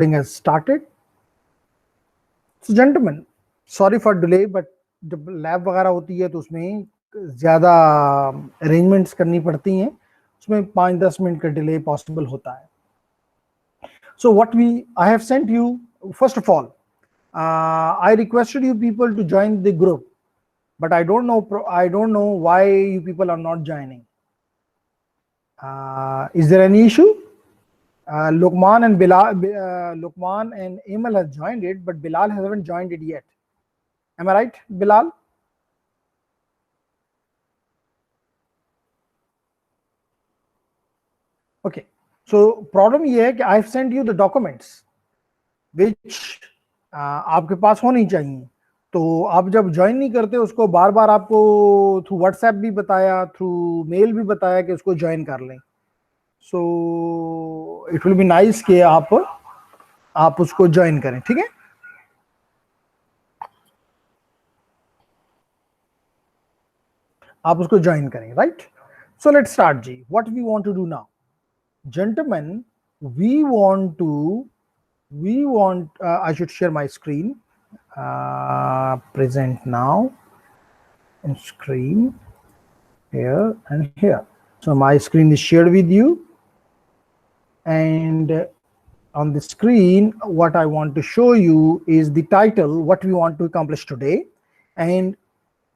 Has started. So gentlemen, sorry for delay, but जब lab वगैरह होती है तो उसमें ज़्यादा अरेंजमेंट्स करनी पड़ती हैं, उसमें 5-10 मिनट का डिले पॉसिबल होता है. So what I have sent you, first of all, I requested you people to join the group, but I don't know why you people are not joining. Is there any issue? Luqman and Amal have joined it, but Bilal hasn't joined it yet. Am I right, Bilal? Okay. So problem ये है कि I've sent you the documents which आपके पास होनी चाहिए. तो आप जब join नहीं करते उसको बार बार आपको थ्रू व्हाट्सएप भी बताया, थ्रू मेल भी बताया कि उसको ज्वाइन कर लें. So it will be nice कि आप उसको ज्वाइन करें. ठीक है, आप उसको ज्वाइन करें. राइट. सो लेट्स स्टार्ट जी. What we want to do now, gentlemen, we want I should share my screen. Present now and screen here and here. So my screen is shared with you, and on the screen what I want to show you is the title, what we want to accomplish today, and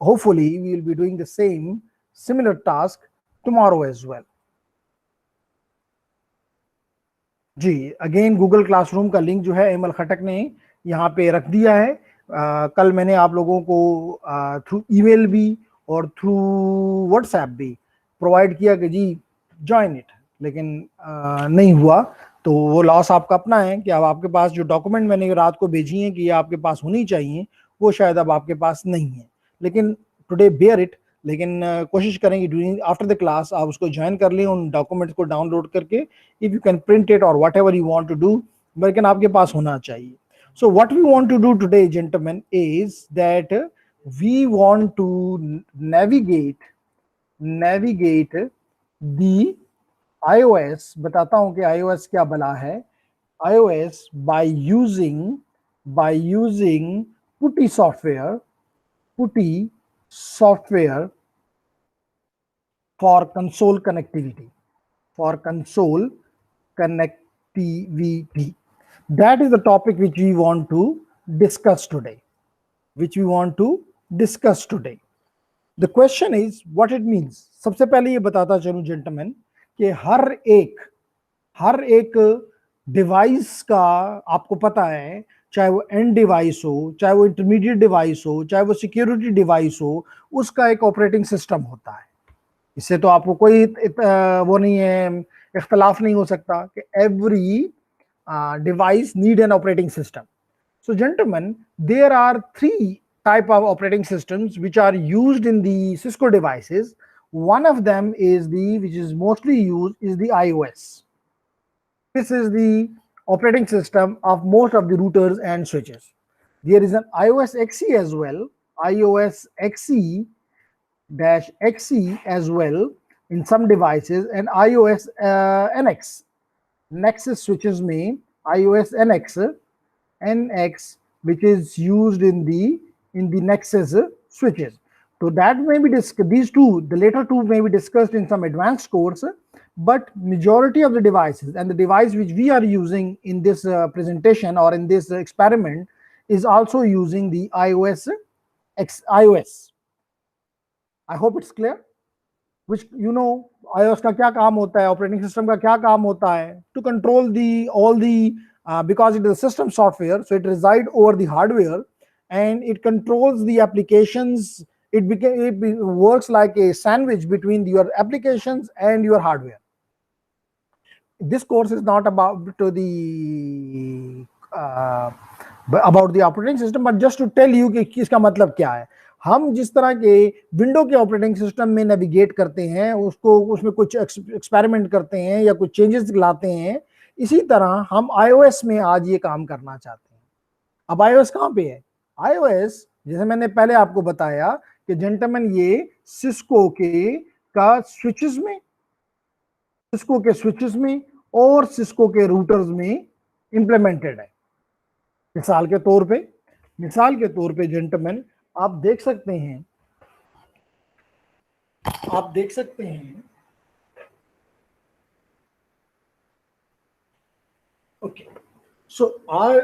hopefully we will be doing the similar task tomorrow as well. Ji, again Google classroom का link जो है Emil खटक ने यहाँ पे रख दिया है. कल मैंने आप लोगों को थ्रू ईमेल भी और थ्रू व्हाट्सएप भी प्रोवाइड किया कि जी ज्वाइन इट, लेकिन नहीं हुआ. तो वो लॉस आपका अपना है कि अब आपके पास जो डॉक्यूमेंट मैंने रात को भेजी हैं कि ये आपके पास होनी चाहिए, वो शायद अब आपके पास नहीं है. लेकिन टुडे बेयर इट. लेकिन कोशिश करें कि ड्यूरिंग आफ्टर द क्लास आप उसको ज्वाइन कर लें, उन डॉक्यूमेंट्स को डाउनलोड करके. If you can print it और whatever you want to do, लेकिन आपके पास होना चाहिए. So what we want to do today gentleman is that we want to navigate the iOS. बताता हूं कि iOS क्या बला है. iOS by using PuTTY software for console connectivity. That is the topic which we want to discuss today. The question is what it means. सबसे पहले ये बताता चलूं जेंटलमैन कि हर एक डिवाइस का आपको पता है, चाहे वो एंड डिवाइस हो, चाहे वो इंटरमीडिएट डिवाइस हो, चाहे वो सिक्योरिटी डिवाइस हो, उसका एक ऑपरेटिंग सिस्टम होता है. इससे तो आपको कोई वो नहीं है, इख्तलाफ नहीं हो सकता कि every device need an operating system. So gentleman, there are 3 type of operating systems which are used in the Cisco devices. One of them is which is mostly used is the iOS. This is the operating system of most of the routers and switches. There is an iOS XE as well, iOS XE-XE as well in some devices, and iOS NX. Nexus switches में iOS NX, which is used in the Nexus switches. So that may be these two, the later two may be discussed in some advanced course, but majority of the devices, and the device which we are using in this presentation or in this experiment is also using the iOS. I hope it's clear. Which iOS का क्या काम होता है, operating system का क्या काम होता है, to control all the because it is a system software, so it resides over the hardware and it controls the applications. It works like a sandwich between your applications and your hardware. This course is not about the operating system, but just to tell you कि इसका मतलब क्या है. हम जिस तरह के window के ऑपरेटिंग सिस्टम में नेविगेट करते हैं, उसमें कुछ एक्सपेरिमेंट करते हैं या कुछ चेंजेस लाते हैं, इसी तरह हम iOS में आज ये काम करना चाहते हैं. अब iOS कहाँ पे है? iOS, जैसे मैंने पहले आपको बताया कि जेंटलमैन ये सिस्को के स्विचेस में और सिस्को के रूटर्स में इंप्लीमेंटेड है। मिसाल के तौर पे जेंटलमैन, आप देख सकते हैं ओके। सो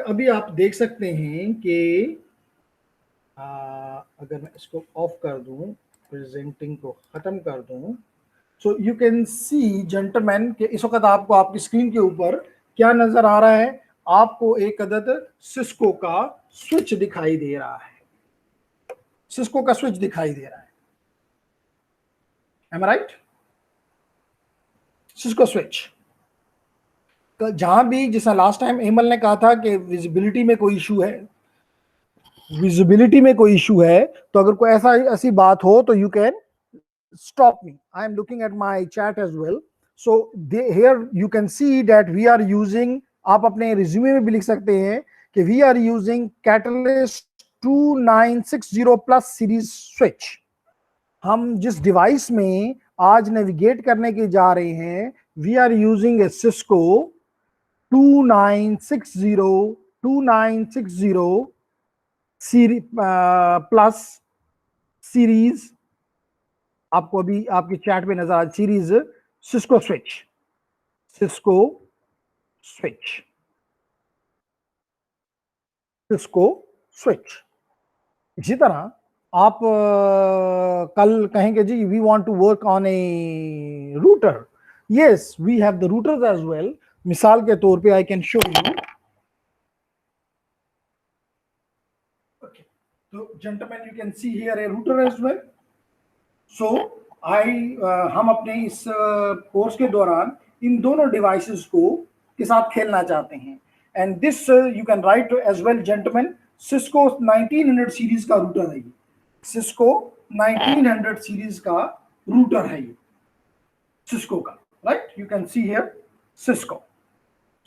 अभी आप देख सकते हैं कि अगर मैं इसको ऑफ कर दूं, प्रेजेंटिंग को खत्म कर दूं, so you can C gentleman कि इस वक्त आपको आपकी स्क्रीन के ऊपर क्या नजर आ रहा है? आपको एक अदद सिस्को का स्विच दिखाई दे रहा है। सिस्को का स्विच दिखाई दे रहा है। एम आई राइट? सिस्को स्विच जहां भी, जैसा लास्ट टाइम एमल ने कहा था कि विजिबिलिटी में कोई इशू है, तो अगर कोई ऐसी बात हो तो you can stop me. I am looking at my chat as well. So here you can see that we are using, आप अपने रिज्यूमे में भी लिख सकते हैं कि we are using Catalyst 2960 plus series switch. हम जिस डिवाइस में आज नेविगेट करने के जा रहे हैं, we are using a Cisco 2960 series plus series, आपको अभी आपके चैट पे नजर आ सीरीज सिस्को स्विच। इसी तरह आप कल कहेंगे जी we want to work on a router, yes we have the routers as well. मिसाल के तौर पे आई कैन शो यू, तो gentleman you can see here a router as well. So हम अपने इस कोर्स के दौरान इन दोनों डिवाइसेस के साथ खेलना चाहते हैं। And this you can write as well gentleman, Cisco 1900 series का रूटर है ये। सिस्को 1900 सीरीज का रूटर है ये सिस्को का, right? You can see here Cisco.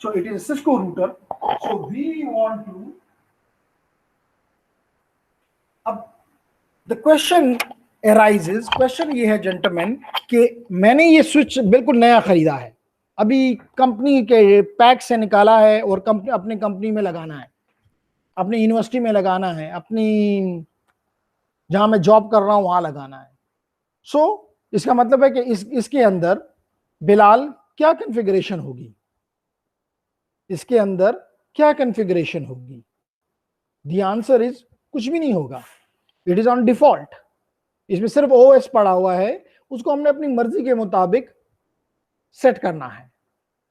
So it is Cisco router. So we want to, अब द क्वेश्चन arises, क्वेश्चन ये है जेंटलमैन कि मैंने ये स्विच बिल्कुल नया खरीदा है, अभी कंपनी के पैक से निकाला है और अपनी कंपनी में लगाना है, अपनी यूनिवर्सिटी में लगाना है, अपनी जहां मैं जॉब कर रहा हूं वहां लगाना है। सो इसका मतलब है कि इसके अंदर बिलाल क्या कॉन्फ़िगरेशन होगी, इसके अंदर क्या कॉन्फ़िगरेशन होगी? द आंसर इज कुछ भी नहीं होगा, इट इज ऑन डिफॉल्ट। इसमें सिर्फ ओएस पड़ा हुआ है, उसको हमने अपनी मर्जी के मुताबिक सेट करना है,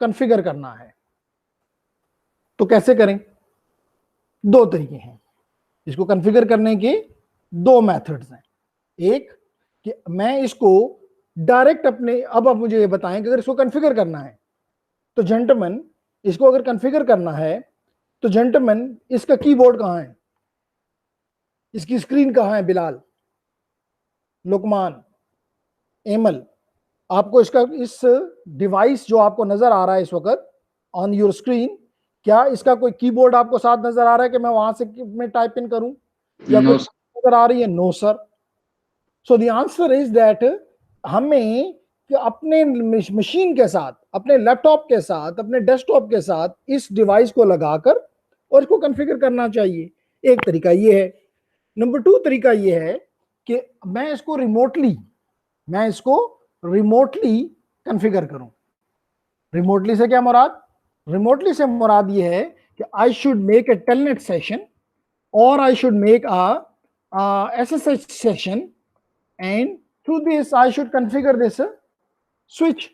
कॉन्फ़िगर करना है। तो कैसे करें? दो तरीके हैं इसको कॉन्फ़िगर करने के, दो मेथड्स हैं। एक कि मैं इसको डायरेक्ट अपने, अब आप मुझे ये बताएं कि अगर इसको कॉन्फ़िगर करना है तो जेंटलमैन, इसको अगर कॉन्फ़िगर करना है तो जेंटलमैन इसका कीबोर्ड कहां है, इसकी स्क्रीन कहां है? बिलाल, लुकमान, एमल, आपको इसका इस डिवाइस जो आपको नजर आ रहा है इस वक्त ऑन योर स्क्रीन, क्या इसका कोई कीबोर्ड आपको साथ नजर आ रहा है कि मैं वहां से मैं टाइप इन करूं, या कोई नजर आ रही है? No sir. So the answer is that हमें कि अपने मशीन के साथ, अपने लैपटॉप के साथ, अपने डेस्कटॉप के साथ इस डिवाइस को लगाकर और इसको कॉन्फ़िगर करना चाहिए। एक तरीका ये है। नंबर 2 तरीका ये है कि मैं इसको रिमोटली कॉन्फ़िगर करूं। रिमोटली से क्या मुराद? रिमोटली से मुराद ये है कि I should make a telnet session और I should make a SSH session, and through this I should configure this switch.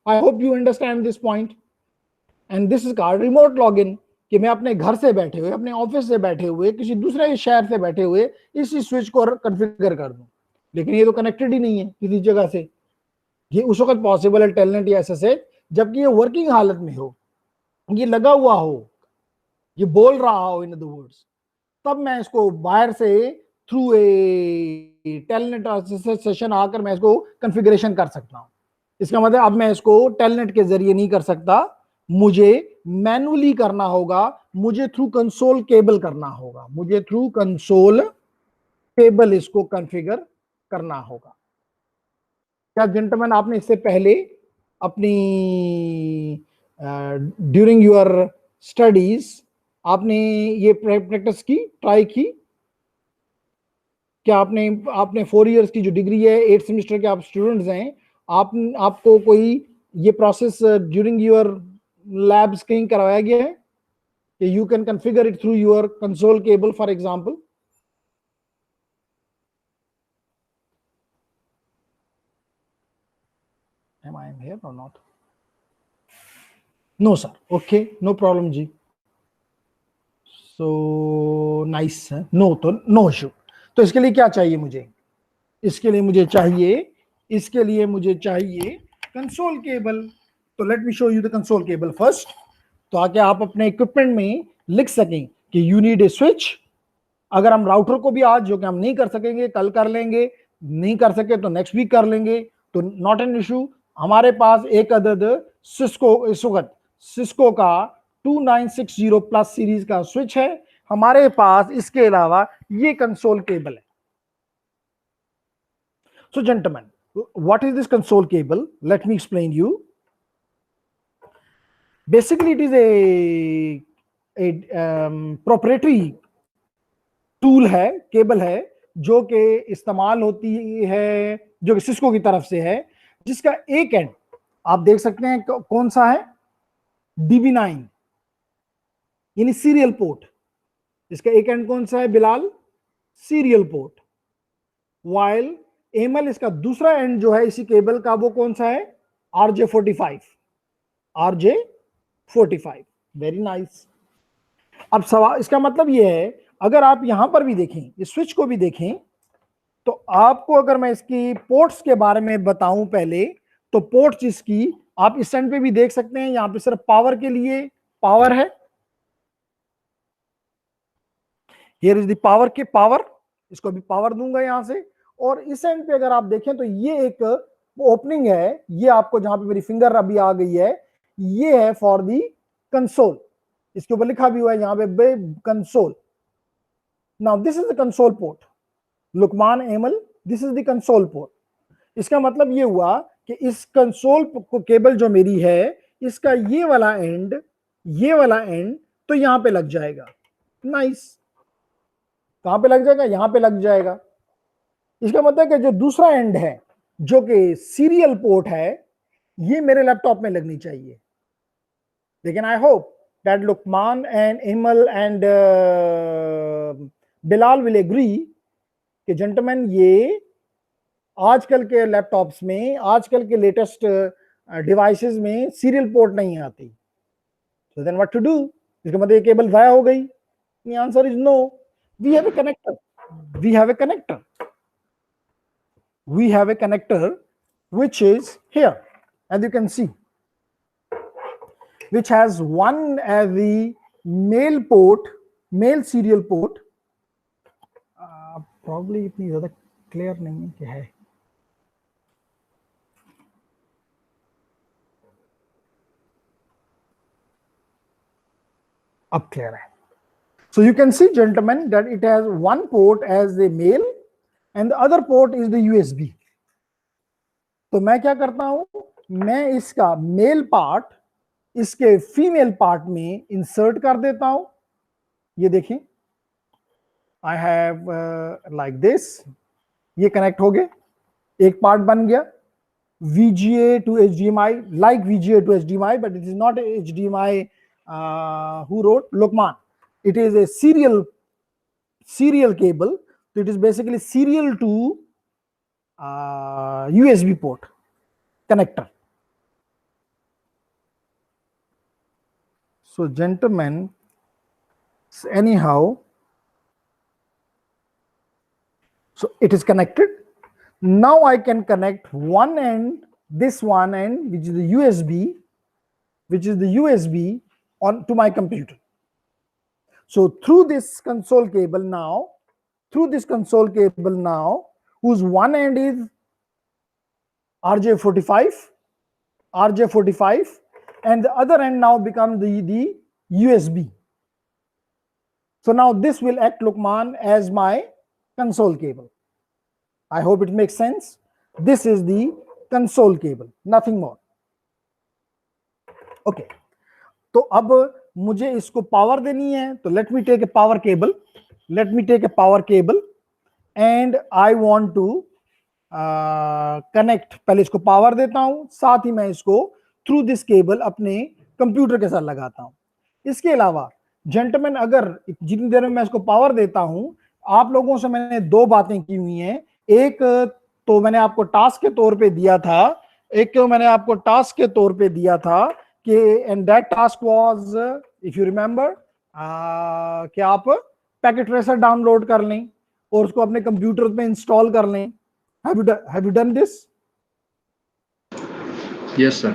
I hope you understand this point. And this is called remote login, कि मैं अपने घर से बैठे हुए, अपने office से बैठे हुए, किसी दूसरे शहर से बैठे हुए इसी स्विच को कॉन्फ़िगर कर दूं। लेकिन ये तो कनेक्टेड ही नहीं है किसी जगह से। ये उस वक्त पॉसिबल है टेलनेट या एसएसएच जबकि ये वर्किंग हालत में हो, ये लगा हुआ हो, ये बोल रहा हो, इन अदर वर्ड्स, तब मैं इसको बाहर से थ्रू ए टेलनेट सेशन आकर मैं इसको कॉन्फ़िगरेशन कर सकता हूं। इसका मतलब अब मैं इसको टेलनेट के जरिए नहीं कर सकता, मुझे मैनुअली करना होगा, मुझे थ्रू कंसोल केबल करना होगा, मुझे थ्रू कंसोल केबल इसको कॉन्फ़िगर करना होगा। क्या जेंटलमैन आपने इससे पहले अपनी ड्यूरिंग योर स्टडीज आपने ये प्रैक्टिस की, ट्राई की? क्या आपने आपने 4 इयर्स की जो डिग्री है, 8 सेमेस्टर के आप स्टूडेंट्स हैं, आप आपको कोई ये प्रोसेस ड्यूरिंग योर लैब्स कहीं करवाया गया है कि you can configure it through your console cable for example? Am I here or not? No sir. Okay, no problem ji. So nice है. No तो no issue. तो इसके लिए क्या चाहिए मुझे? इसके लिए मुझे चाहिए कंसोल केबल. तो let me show you the console cable first, तो आके आप अपने इक्विपमेंट में लिख सकें कि यू नीड ए स्विच. अगर हम राउटर को भी आज, जो कि हम नहीं कर सकेंगे, कल कर लेंगे, नहीं कर सके तो नेक्स्ट वीक कर लेंगे, तो नॉट एन इशू. हमारे पास एक अदद सिस्को, इस वक्त सिस्को का 2960 प्लस सीरीज का स्विच है हमारे पास. इसके अलावा ये कंसोल केबल है. So gentlemen, what is this console cable? Let me explain you. Basically it is a proprietary tool है, केबल है, जो कि इस्तेमाल होती है, जो कि सिस्को की तरफ से है, जिसका एक एंड आप देख सकते हैं कौन सा है, DB9 यानी सीरियल पोर्ट. इसका एक एंड कौन सा है Bilal? Serial port. While ML इसका दूसरा एंड जो है इसी केबल का, वो कौन सा है? RJ45. RJ45. Very nice. अब सवाल, इसका मतलब यह है, अगर आप यहां पर भी देखें, इस स्विच को भी देखें, तो आपको अगर मैं इसकी पोर्ट्स के बारे में बताऊं पहले, तो पोर्ट्स इसकी आप इस एंड पे भी देख सकते हैं. यहां पे सिर्फ पावर के लिए पावर है. हियर इज द पावर के पावर, इसको भी पावर दूंगा यहां से. और इस एंड पे अगर आप देखें तो ये एक ओपनिंग है, ये आपको जहां पे मेरी फिंगर अभी आ गई है, ये है फॉर दी कंसोल. इसके ऊपर लिखा भी हुआ है यहां पे console. Now this is the console port. Luqman Emal, this is the console port. इसका मतलब ये हुआ कि इस कंसोल केबल जो मेरी है, इसका ये वाला एंड तो यहां पे लग जाएगा. नाइस. कहां पे लग जाएगा? यहां पे लग जाएगा. इसका मतलब कि जो दूसरा एंड है, जो कि सीरियल पोर्ट है, ये मेरे लैपटॉप में लगनी चाहिए. लेकिन I hope that Luqman and Emal and Bilal will agree कि जेंटलमैन, ये आजकल के लैपटॉप्स में, आजकल के लेटेस्ट डिवाइसेस में सीरियल पोर्ट नहीं आती. So then what to do? इसका मतलब ये केबल वाया हो गई. The answer is no. We have a connector. We have a connector. We have a connector which is here, as you can see, which has one as the male port, male serial port. Probably इतनी ज्यादा clear नहीं है कि है. अब clear है. So you can see, gentlemen, that it has one port as the male and the other port is the USB. तो मैं क्या करता हूं, मैं इसका मेल पार्ट इसके फीमेल पार्ट में इंसर्ट कर देता हूं. ये देखिए, आई हैव लाइक दिस. ये कनेक्ट हो गए, एक पार्ट बन गया. VGA to HDMI, like VGA to HDMI, but it is not HDMI. Who wrote? Lukman. It is a serial cable. So it is basically serial to USB port connector. So gentlemen, anyhow, so it is connected. Now I can connect one end, this one end, which is the USB on to my computer. So through this console cable now, whose one end is RJ45, and the other end now becomes the USB. So now this will act, Lukman, as my console cable. I hope it makes sense. This is the console cable, nothing more. Okay, तो अब मुझे इसको power देनी है, तो let me take a power cable, and I want to connect, पहले इसको power देता हूं, साथ ही मैं इसको थ्रू दिस केबल अपने कंप्यूटर के साथ लगाता हूं। इसके अलावा जेंटलमैन, अगर जितनी देर में मैं इसको पावर देता हूं, आप लोगों से मैंने दो बातें की हुई हैं। एक तो मैंने आपको टास्क के तौर पे दिया था, कि and that task was, if you remember, कि आप पैकेट ट्रेसर डाउनलोड कर लें और उसको अपने कंप्यूटर में इंस्टॉल कर लें। Have you done this? Yes, sir.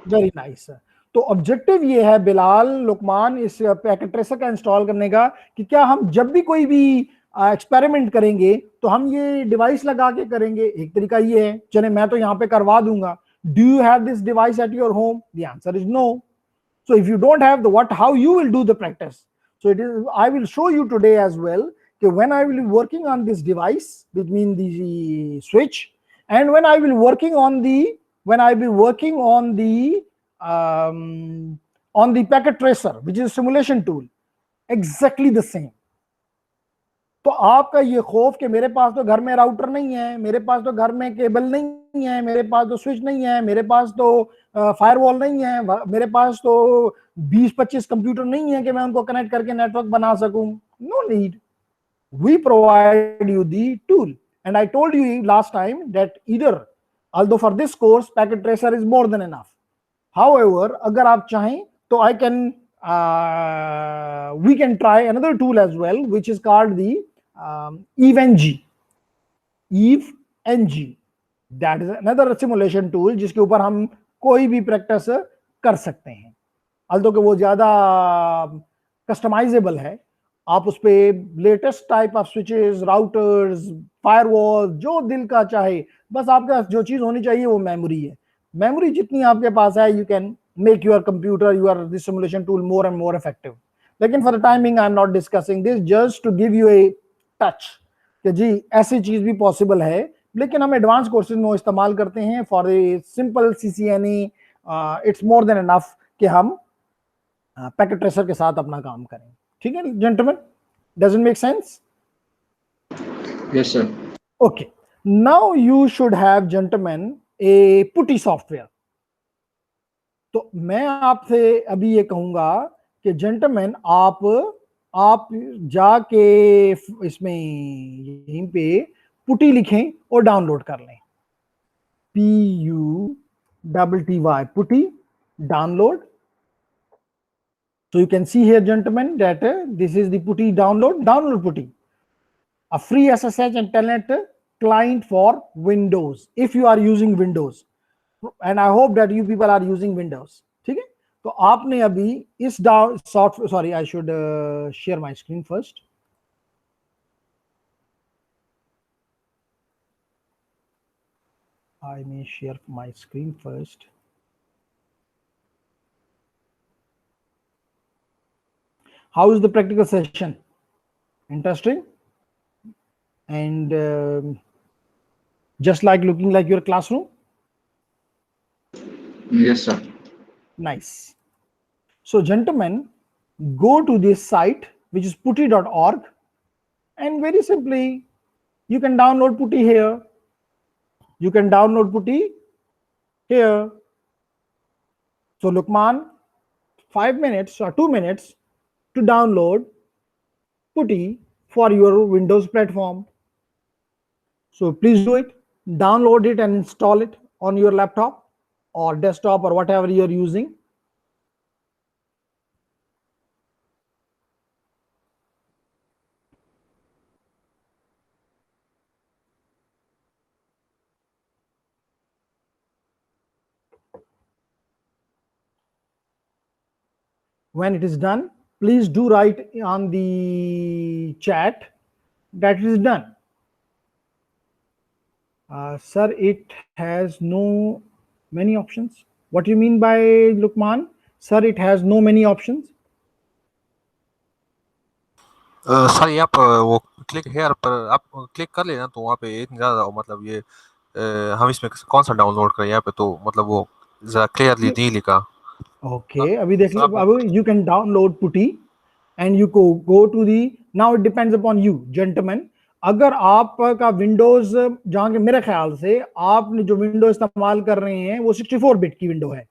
Very nice. तो ऑब्जेक्टिव ये है बिलाल, लुकमान, इस पैकेट ट्रेसर का इंस्टॉल करने का, कि क्या हम जब भी कोई भी एक्सपेरिमेंट करेंगे तो हम ये डिवाइस लगा के करेंगे। एक तरीका ये है, चले मैं तो यहाँ पे करवा दूंगा। Do you have this device at your home? The answer is no. So if you don't have the what, how you will do the practice? So it is, I will show you today as well, that when I will be working on this device, between the switch, and when I will be working on the packet tracer, which is a simulation tool, exactly the same. तो आपका ये खौफ कि मेरे पास तो घर में router नहीं है, मेरे पास तो घर में केबल नहीं है, मेरे पास तो स्विच नहीं है, मेरे पास तो फायरवॉल नहीं है, मेरे पास तो 20-25 कंप्यूटर नहीं है कि मैं उनको कनेक्ट करके नेटवर्क बना सकूं। No need, we provide you the tool, and I told you last time that either, although for this course packet tracer is more than enough. However, अगर आप चाहें तो I can we can try another tool as well, which is called the EVE-NG. That is another simulation tool जिसके ऊपर हम कोई भी practice कर सकते हैं। although कि वो ज्यादा कस्टमाइजेबल है, आप उस पे latest type of switches, routers, firewall, जो दिल का चाहे, बस आपके पास जो चीज होनी चाहिए वो मेमोरी है। मेमोरी जितनी आपके पास है, you can make your computer, your this simulation tool more and more effective. लेकिन for the timing I am not discussing this, just to give you a touch कि जी ऐसी चीज भी पॉसिबल है, लेकिन हम एडवांस कोर्सेज में इस्तेमाल करते हैं for a simple CCNA। It's more than enough कि हम पैकेट ट्रेसर के साथ अपना काम करें। ठीक है gentleman, does it make sense? Yes, sir. Okay, now you should have, gentlemen, a putty software. तो मैं आपसे अभी ये कहूंगा कि जेंटलमैन आप जाके इसमें यहीं पे पुटी लिखें और डाउनलोड कर लें। PUTTY, putty, download. So you can see here, gentlemen, that this is the putty download putty, a free SSH and telnet client for Windows, if you are using Windows, and I hope that you people are using Windows. ठीक है, तो आपने अभी इस software, sorry I should share my screen first. I may share my screen first. How is the practical session? Interesting? And just like looking like your classroom? Yes, sir. Nice. So gentlemen, go to this site, which is putty.org, and very simply you can download putty here. You can download putty here. So Lukman, 5 minutes or 2 minutes to download putty for your Windows platform. So please do it. Download it and install it on your laptop or desktop or whatever you're using. When it is done, please do write on the chat that it is done. Sir, it has no many options. What do you mean by, Lukman? Sir, it has no many options. Sir यहाँ पर वो click here पर आप click कर लेना तो वहाँ पे इतनी ज़्यादा मतलब ये हम इसमें कौन सा डाउनलोड करें यहाँ पे, तो मतलब वो ज़रा क्लियरली नहीं लिखा। Okay, अभी देख लो, आप अब you can download putty and you go to the, now it depends upon you gentlemen. अगर आपका विंडोज, जहां के मेरे ख्याल से आपने जो विंडो इस्तेमाल कर रहे हैं वो 64 बिट की विंडो है।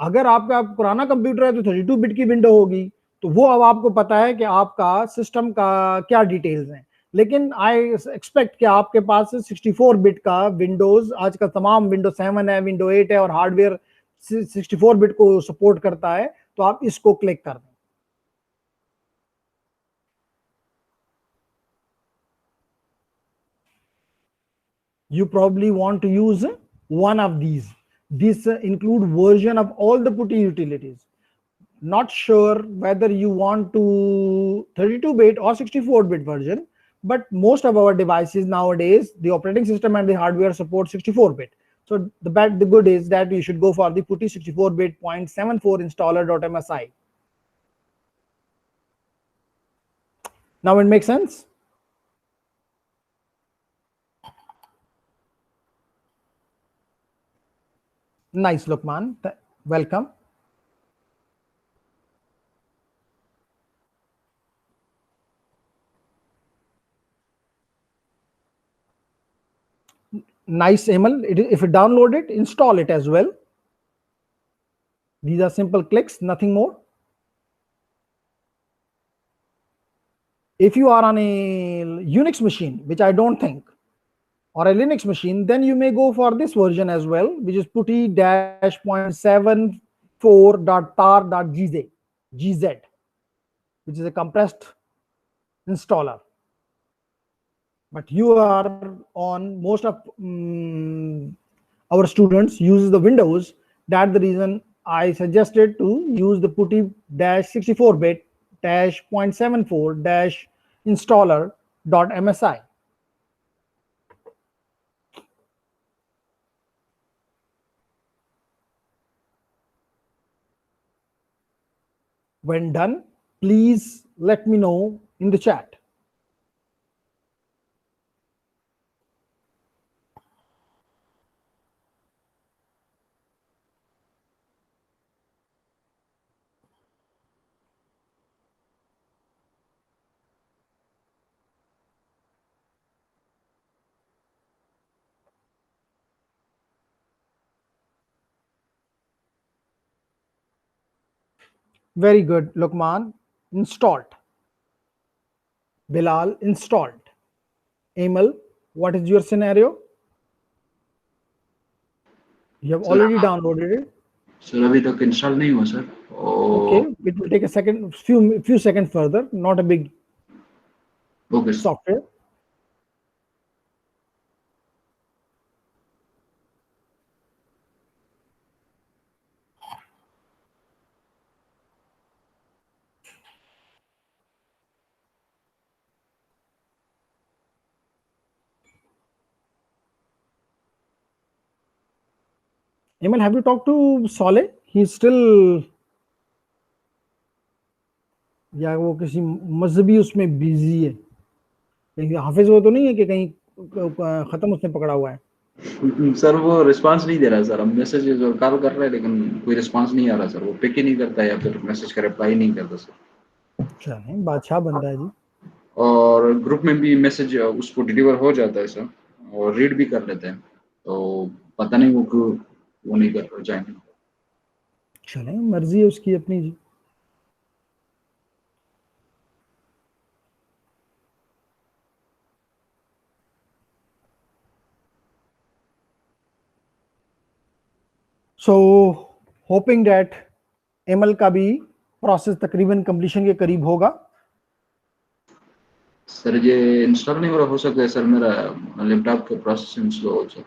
अगर आपका पुराना कंप्यूटर है तो 32 बिट की विंडो होगी। तो वो अब आपको पता है कि आपका सिस्टम का क्या डिटेल्स हैं, लेकिन आई एक्सपेक्ट कि आपके पास 64 बिट का विंडोज, आज का तमाम विंडो 7 है, विंडो 8 है और हार्डवेयर 64 बिट को सपोर्ट करता है, तो आप इसको क्लिक कर दें। You probably want to use one of these. This include version of all the putty utilities. Not sure whether you want to 32-bit or 64-bit version, but most of our devices nowadays, the operating system and the hardware support 64-bit. So the good is that you should go for the putty 64-bit 0.74 installer.msi. Now it makes sense? Nice, Lukman. Welcome. Nice, Emil. If you download it, install it as well. These are simple clicks, nothing more. If you are on a Unix machine, which I don't think, or a Linux machine, then you may go for this version as well, which is putty-0.74.tar.gz, which is a compressed installer. But you are on, most of our students uses the Windows. That's the reason I suggested to use the putty-64-bit 0.74-installer.msi. When done, please let me know in the chat. Very good, Lukman. Installed. Bilal, installed. Emil, what is your scenario? You have already downloaded it. Sir अभी तक install नहीं हुआ sir. Okay, it will take a second, few seconds further. Not a big okay sir. software. Emil, have you talked to Soleh? He's still, या वो किसी मजहबी उसमें busy है? कहीं हाफिज वो तो नहीं है कि कहीं खत्म उसने पकड़ा हुआ है? सर वो रिस्पांस नहीं दे रहा सर, हम मैसेजेस और कॉल कर रहे हैं लेकिन कोई रिस्पांस नहीं आ रहा सर, वो पिक ही नहीं करता या फिर मैसेज का रिप्लाई नहीं करता सर। चलें, बादशाह बंदा है जी। और ग्रुप में भी मैसेज उसको डिलीवर हो जाता है सर, और रीड भी कर लेते हैं, तो पता नहीं वो नहीं कर जाएंगे। चलें, मर्जी है उसकी अपनी जी। So hoping that एमएल का भी प्रोसेस तकरीबन कंप्लीशन के करीब होगा। सर ये इंस्टॉल नहीं हो सकता है सर, मेरा लैपटॉप का प्रोसेसिंग स्लो हो जाता है।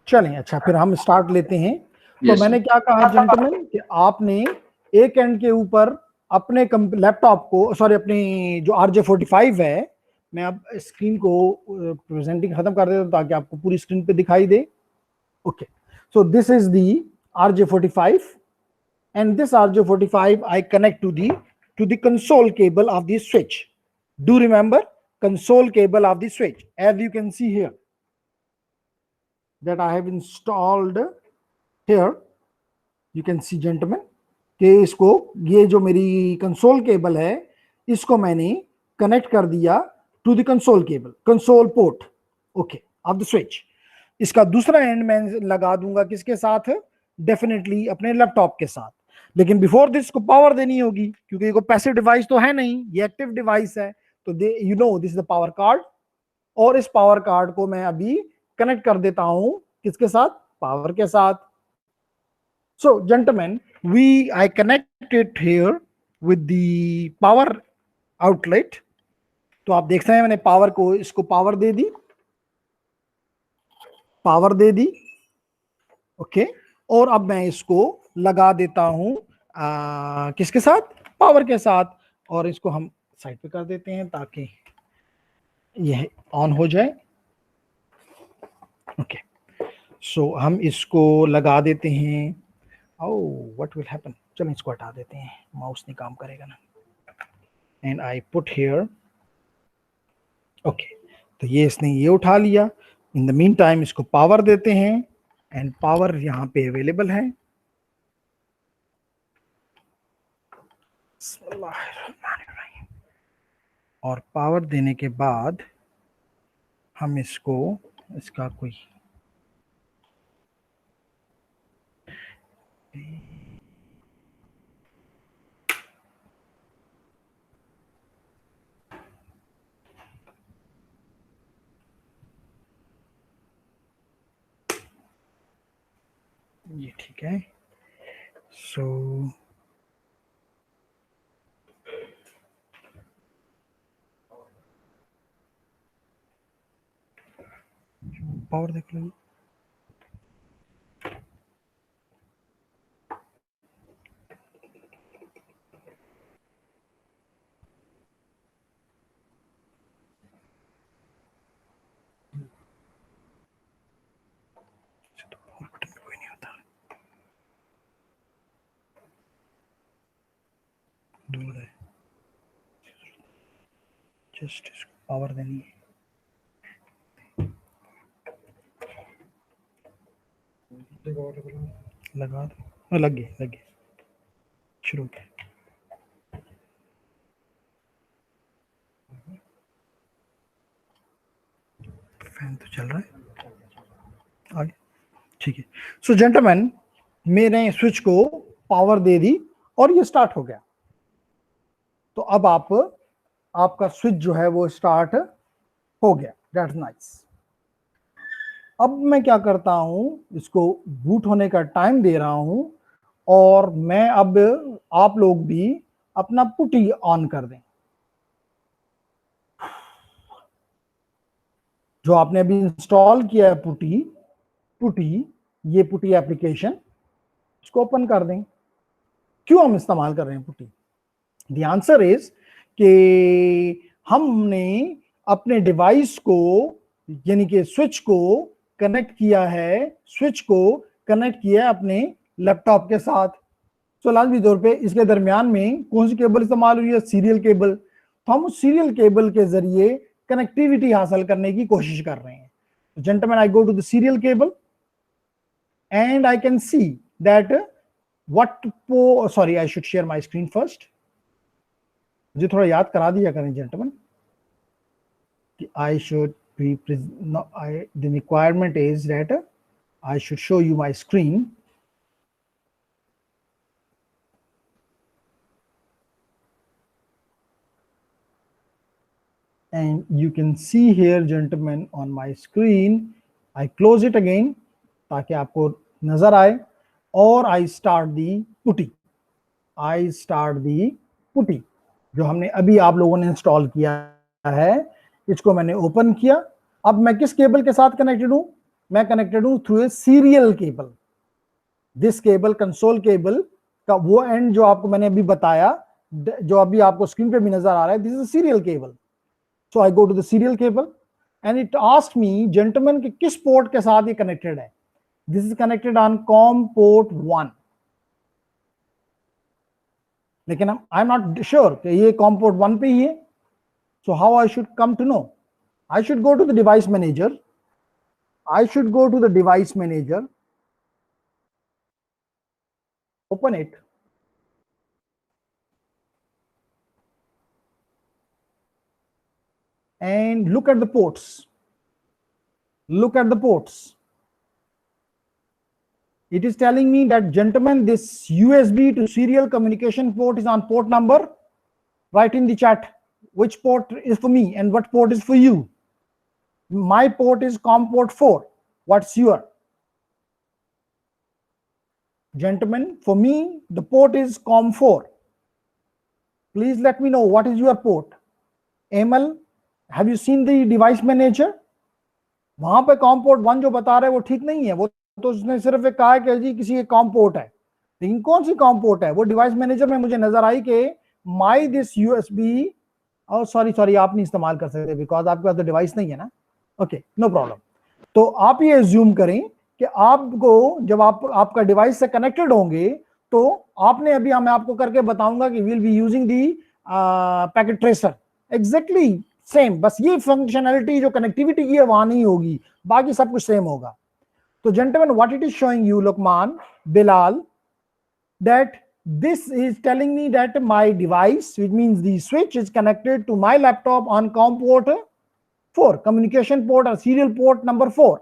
चलें, अच्छा फिर हम स्टार्ट लेते हैं। तो Yes, मैंने sir. क्या कहा जेंटलमैन कि आपने एक एंड के ऊपर अपने लैपटॉप को, सॉरी अपनी जो RJ45 है, मैं अब स्क्रीन को प्रेजेंटिंग खत्म कर देता हूं ताकि आपको पूरी स्क्रीन पे दिखाई दे। Okay, so this is the RJ45 and this RJ45 I connect to the console cable of the switch. Do remember console cable of the switch, as you can see here that I have installed here. You can C gentleman कि इसको, ये जो मेरी console cable है इसको मैंने connect कर दिया to the console cable, console port okay of the switch. इसका दूसरा एंड मैं लगा दूंगा किसके साथ, डेफिनेटली अपने लैपटॉप के साथ। लेकिन बिफोर दिस को पावर देनी होगी, क्योंकि ये पैसिव डिवाइस तो है नहीं, ये एक्टिव डिवाइस है। तो they you know this is the power card, और इस पावर कार्ड को मैं अभी कनेक्ट कर देता हूं किसके साथ, पावर के साथ। So gentleman I connect it here with the power outlet. तो आप देख रहे हैं मैंने पावर को, इसको पावर दे दी, पावर दे दी ओके। और अब मैं इसको लगा देता हूं किसके साथ, पावर के साथ। और इसको हम साइड पे कर देते हैं ताकि यह ऑन हो जाए ओके। सो हम इसको लगा देते हैं। ओह व्हाट विल हैपन, चलो इसको हटा देते हैं, माउस नहीं काम करेगा ना। And I put here okay. तो ये इसने ये उठा लिया। इन द मीन टाइम इसको पावर देते हैं, एंड पावर यहां पे अवेलेबल है। और पावर देने के बाद हम इसको, इसका कोई ये ठीक है। सो पावर देख लो, बटन कोई नहीं होता, दूर है, जस्ट इसको पावर देनी है। लगा दो, लग गए शुरू के। फैन तो चल रहा है आगे, ठीक है। सो जेंटलमैन मैंने स्विच को पावर दे दी और ये स्टार्ट हो गया। तो अब आपका स्विच जो है वो स्टार्ट हो गया, दैट्स नाइस। अब मैं क्या करता हूं, इसको बूट होने का टाइम दे रहा हूं, और मैं अब आप लोग भी अपना पुटी ऑन कर दें। जो आपने अभी इंस्टॉल किया है पुटी, ये पुटी एप्लीकेशन, इसको ओपन कर दें। क्यों हम इस्तेमाल कर रहे हैं पुटी? द आंसर इज कि हमने अपने डिवाइस को, यानी कि स्विच को कनेक्ट किया है, अपने लैपटॉप के साथ। तो लाजमी तौर पे इसके दरमियान में कौन सी केबल इस्तेमाल हुई है, सीरियल केबल। तो हम उस सीरियल केबल के जरिए कनेक्टिविटी हासिल करने की कोशिश कर रहे हैं। Gentleman I go to the serial cable and I can see that sorry I should share my screen first. मुझे थोड़ा याद करा दिया करें जेंटलमैन कि I should be the requirement is that I should show you my screen. And you can see here gentlemen on my screen, I close it again ताकि आपको नजर आए, और I start the putty जो हमने अभी आप लोगों ने इंस्टॉल किया है, इसको मैंने ओपन किया। अब मैं किस केबल के साथ कनेक्टेड हूं? मैं कनेक्टेड हूं through a serial cable. This cable, console cable का वो एंड जो आपको मैंने अभी बताया, जो अभी आपको स्क्रीन पे भी नजर आ रहा है, this is a serial cable. So I go to the serial cable and it asks me, gentlemen, कि किस पोर्ट के साथ ये कनेक्टेड है। This is connected on COM port 1, लेकिन I'm not sure कि ये COM port 1 पे ही है। So how I should come to know? I should go to the device manager. open it. And look at the ports. Look at the ports. It is telling me that, gentlemen, this USB to serial communication port is on port number. Write in the chat which port is for me and what port is for you. My port is COM port 4. What's your? Gentlemen, for me, the port is COM 4. Please let me know what is your port. Amal, have you seen the device manager? वहां पे COM port 1 जो बता रहा है वो ठीक नहीं है, वो तो उसने सिर्फ एक कहा है कि जी किसी एक COM port है, लेकिन कौन सी COM port है? वो डिवाइस मैनेजर में मुझे नजर आई कि माई दिस यूएसबी, और सॉरी आप नहीं इस्तेमाल कर सकते बिकॉज आपके पास तो डिवाइस नहीं है ना. Okay, no problem. तो आप ये एज्यूम करें कि आपको जब आपका डिवाइस से कनेक्टेड होंगे तो आपने अभी मैं आपको करके बताऊंगा कि will be using the packet tracer. Exactly same, बस ये फंक्शनैलिटी जो कनेक्टिविटी की है वहां नहीं होगी, बाकी सब कुछ सेम होगा. तो gentleman, what it is showing you, Luqman, Bilal, that this is telling me that my device, which means the switch, is connected to my laptop on COM port 4, communication port or serial port number 4.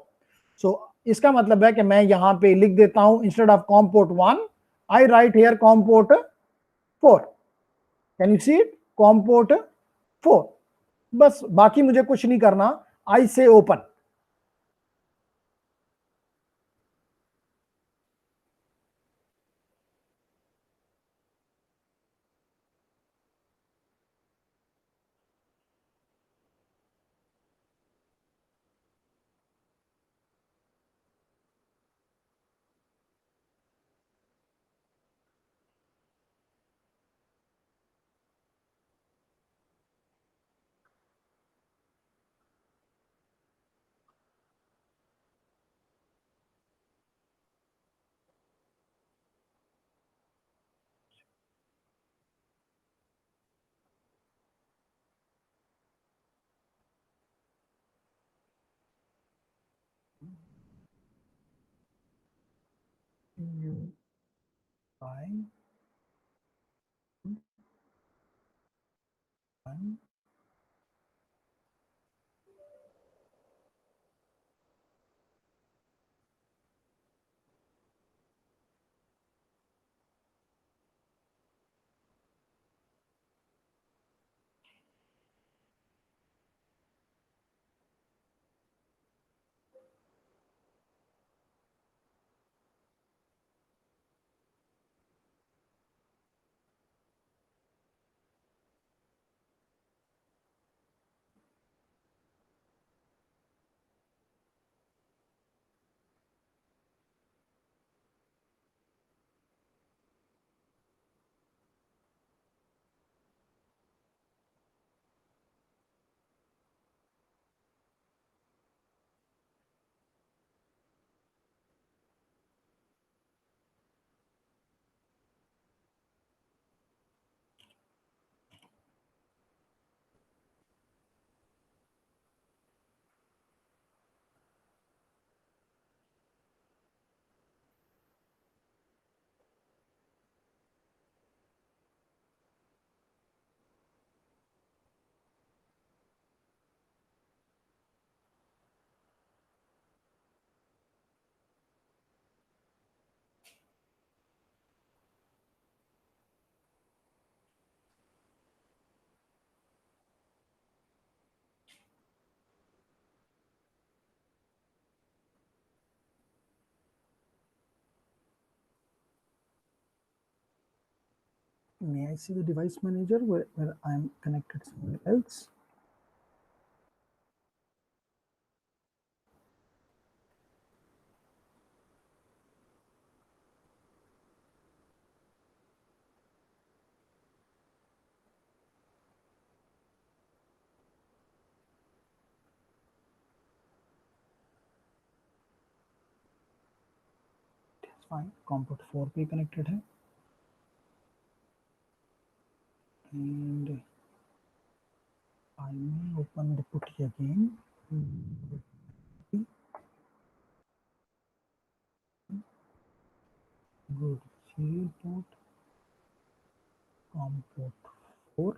So इसका मतलब है कि मैं यहां पे लिख देता हूं, instead of COM port 1 I write here COM port 4. Can you see it? COM port 4. बस बाकी मुझे कुछ नहीं करना. I say open. Fine. Fine. May I see the device manager where I am connected somewhere else? It's fine. COM port 4 पे connected है. And I may open the putty again. Good. serial port, COM port 4.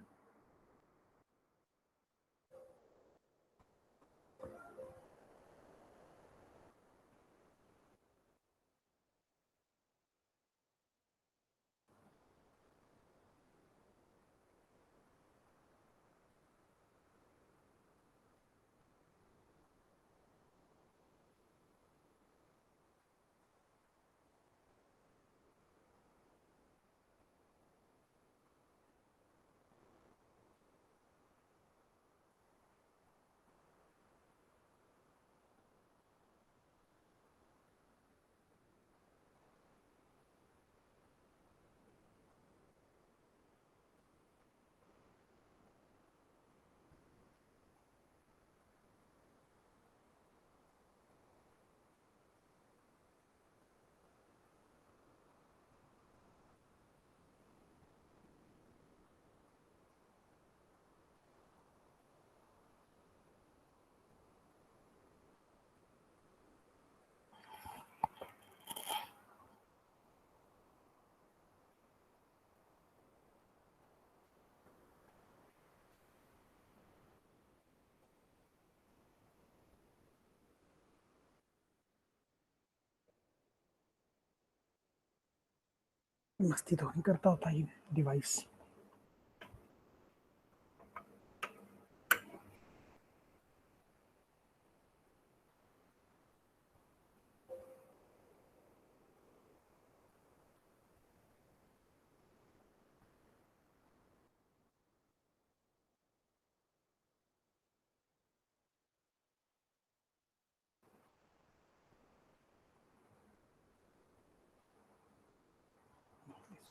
मस्ती तो नहीं करता होता ये device.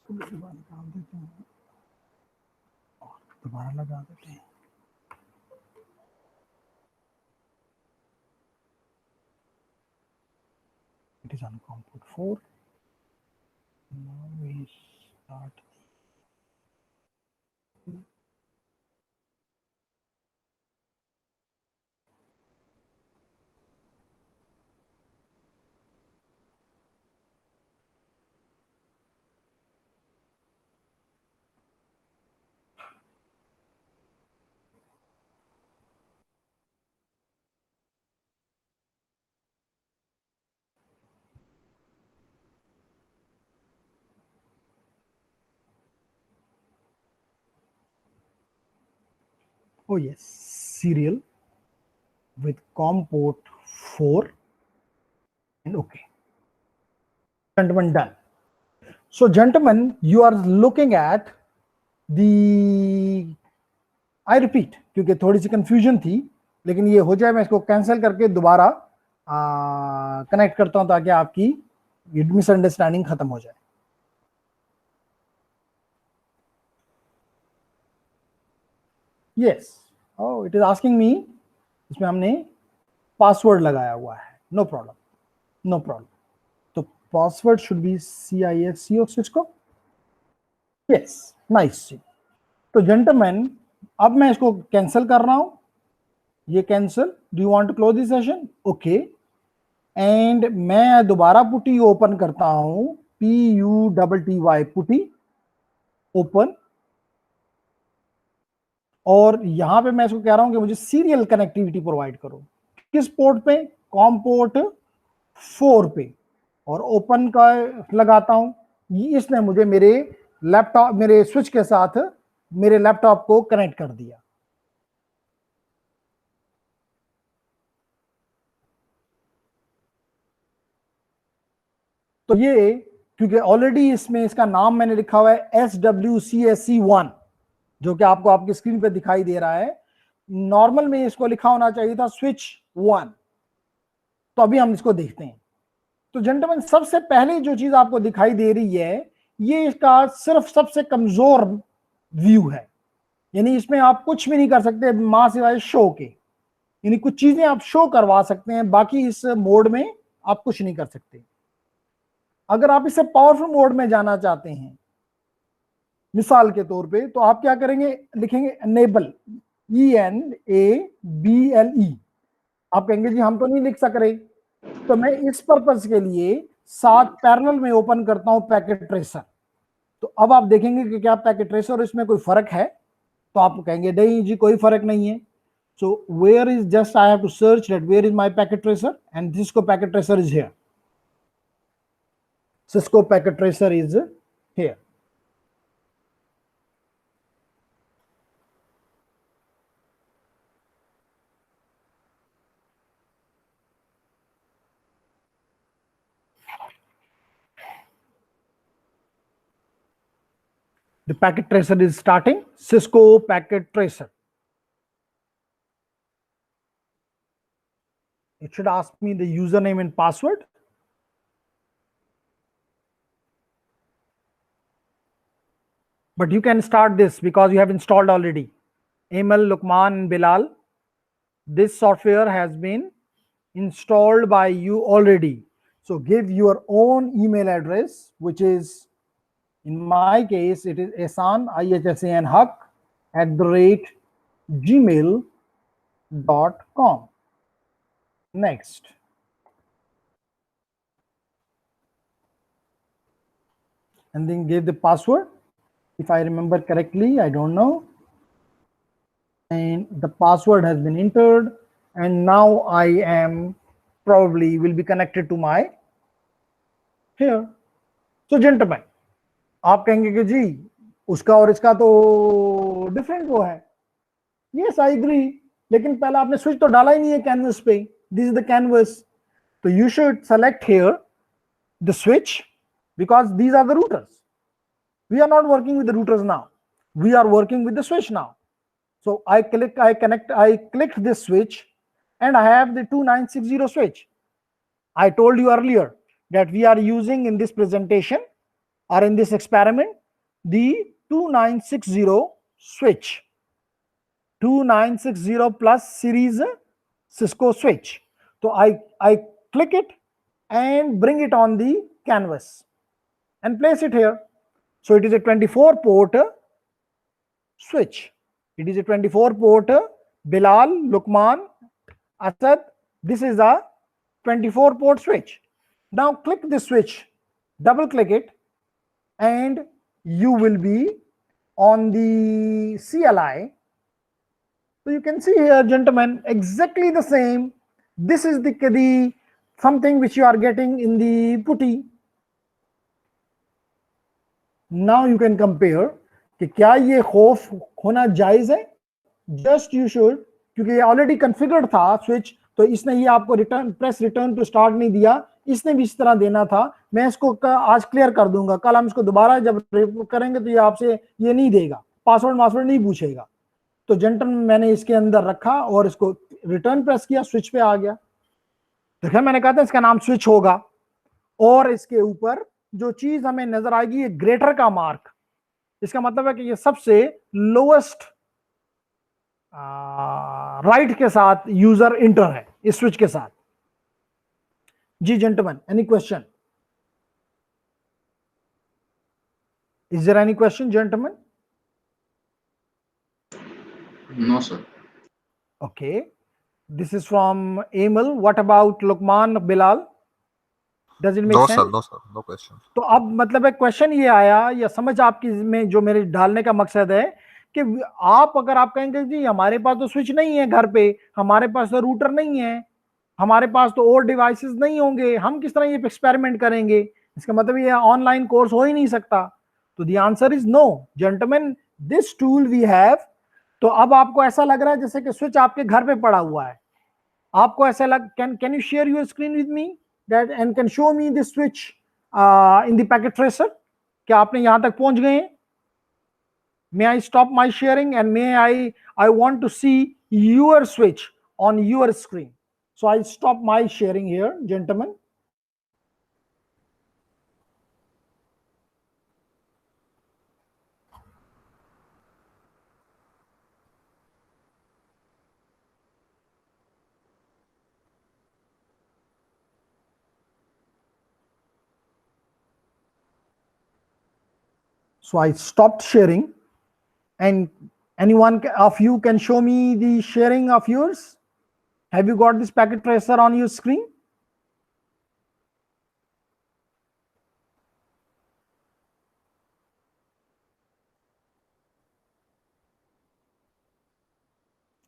इसको दोबारा निकाल देते हैं और दोबारा लगा देते हैं। It is on COM port 4. Now we start. Oh yes, serial with COM port 4 and okay. Gentlemen, done. So gentlemen, you are looking at the, I repeat, क्योंकि थोड़ी सी कंफ्यूजन थी, लेकिन ये हो जाए, मैं इसको कैंसिल करके दोबारा कनेक्ट करता हूं ताकि आपकी मिसअंडरस्टैंडिंग खत्म हो जाए। Yes, oh it is asking me, इसमें हमने पासवर्ड लगाया हुआ है। No problem, no problem. तो password should be CISC of switch को। Yes, nice. तो जेंटलमैन, अब मैं इसको कैंसिल कर रहा हूं, ये cancel. Do you want to close this session? Okay. एंड मैं दोबारा पुटी ओपन करता हूं, PUTTY पुटी ओपन, और यहां पे मैं इसको कह रहा हूं कि मुझे सीरियल कनेक्टिविटी प्रोवाइड करो। किस पोर्ट पे? कॉम पोर्ट 4 पे। और ओपन का लगाता हूं, इसने मुझे मेरे लैपटॉप, मेरे स्विच के साथ मेरे लैपटॉप को कनेक्ट कर दिया। तो ये, क्योंकि ऑलरेडी इसमें इसका नाम मैंने लिखा हुआ है SWCSC1, जो कि आपको आपकी स्क्रीन पे दिखाई दे रहा है। नॉर्मल में इसको लिखा होना चाहिए था स्विच 1। तो अभी हम इसको देखते हैं। तो जेंटलमैन, सबसे पहले जो चीज आपको दिखाई दे रही है, ये इसका सिर्फ सबसे कमजोर व्यू है, यानी इसमें आप कुछ भी नहीं कर सकते मां सिवाय शो के। यानी कुछ चीजें आप शो करवा सकते हैं, बाकी इस मोड में आप कुछ नहीं कर सकते। अगर आप इसे पावरफुल मोड में जाना चाहते हैं, मिसाल के तौर पे, तो आप क्या करेंगे? लिखेंगे एनेबल, ENABLE। आप कहेंगे जी हम तो नहीं लिख सक रहे, तो मैं इस पर्पस के लिए साथ पैरेलल में ओपन करता हूं पैकेट ट्रेसर, तो अब आप देखेंगे कि क्या पैकेट ट्रेसर और इसमें कोई फर्क है, तो आप कहेंगे नहीं जी कोई फर्क नहीं है. So where is, just I have to search that where is my packet tracer, and Cisco packet tracer is here. Cisco packet tracer is here. The packet tracer is starting. Cisco packet tracer. It should ask me the username and password. But you can start this because you have installed already. Emil, Lukman, and Bilal. This software has been installed by you already. So give your own email address, which is, in my case, it is ihsan, IHSAN Haq @gmail.com. Next. And then give the password. If I remember correctly, I don't know. And the password has been entered. And now I am probably will be connected to my here. So gentlemen, आप कहेंगे कि जी उसका और इसका तो different वो है. Yes, I agree. लेकिन पहले आपने स्विच तो डाला ही नहीं है कैनवस पे. This is the canvas. So you should select here the switch because these are the routers. We are not working with the routers now. We are working with the switch now. So I clicked this switch and I have the 2960 switch. I told you earlier that we are using in this presentation or in this experiment the 2960 switch. 2960 plus series Cisco switch. So I click it and bring it on the canvas and place it here. So it is a 24 port switch. It is a 24 port Bilal, Lukman, Asad. This is a 24 port switch. Now click this switch, double click it, and you will be on the CLI. So you can see here, gentlemen, exactly the same. This is the something which you are getting in the putty. Now you can compare कि क्या ये खौफ होना जायज है. Just you should, क्योंकि ये already configured था स्विच, तो इसने ये आपको प्रेस रिटर्न टू स्टार्ट नहीं दिया, इसने भी इस तरह देना था. मैं इसको आज क्लियर कर दूंगा, कल हम इसको दोबारा जब करेंगे तो ये आपसे ये नहीं देगा, पासवर्ड नहीं पूछेगा. तो जेंटलमैन मैंने इसके अंदर रखा और इसको रिटर्न प्रेस किया, स्विच पे आ गया. देखिए मैंने कहा था इसका नाम स्विच होगा, और इसके ऊपर जो चीज हमें नजर आएगी ये ग्रेटर का मार्क. इसका मतलब है कि ये सबसे लोएस्ट राइट के साथ यूजर इंटर है इस स्विच के साथ. जी gentleman, any question? Is there any question gentleman? No, sir. Okay. This is from Emil. What about Lukman, Bilal? Does it make No sense? sir, no sir, no question. तो अब मतलब है question ये आया या समझ आपकी में जो मेरे डालने का मकसद है कि आप अगर आप कहेंगे जी हमारे पास तो स्विच नहीं है घर पे, हमारे पास तो रूटर नहीं है, हमारे पास तो और डिवाइसेस नहीं होंगे, हम किस तरह ये एक्सपेरिमेंट करेंगे, इसका मतलब ये ऑनलाइन कोर्स हो ही नहीं सकता. तो the answer is no gentleman, this tool we have. तो अब आपको ऐसा लग रहा है जैसे कि स्विच आपके घर पे पड़ा हुआ है. आपको ऐसा लग, can you share your screen with me that and can show me this switch in the packet tracer? क्या आपने यहां तक पहुंच गए? May I stop my sharing and may I want to see your switch on your screen. So I stop my sharing here, gentlemen. So I stopped sharing. And anyone of you can show me the sharing of yours? Have you got this packet tracer on your screen?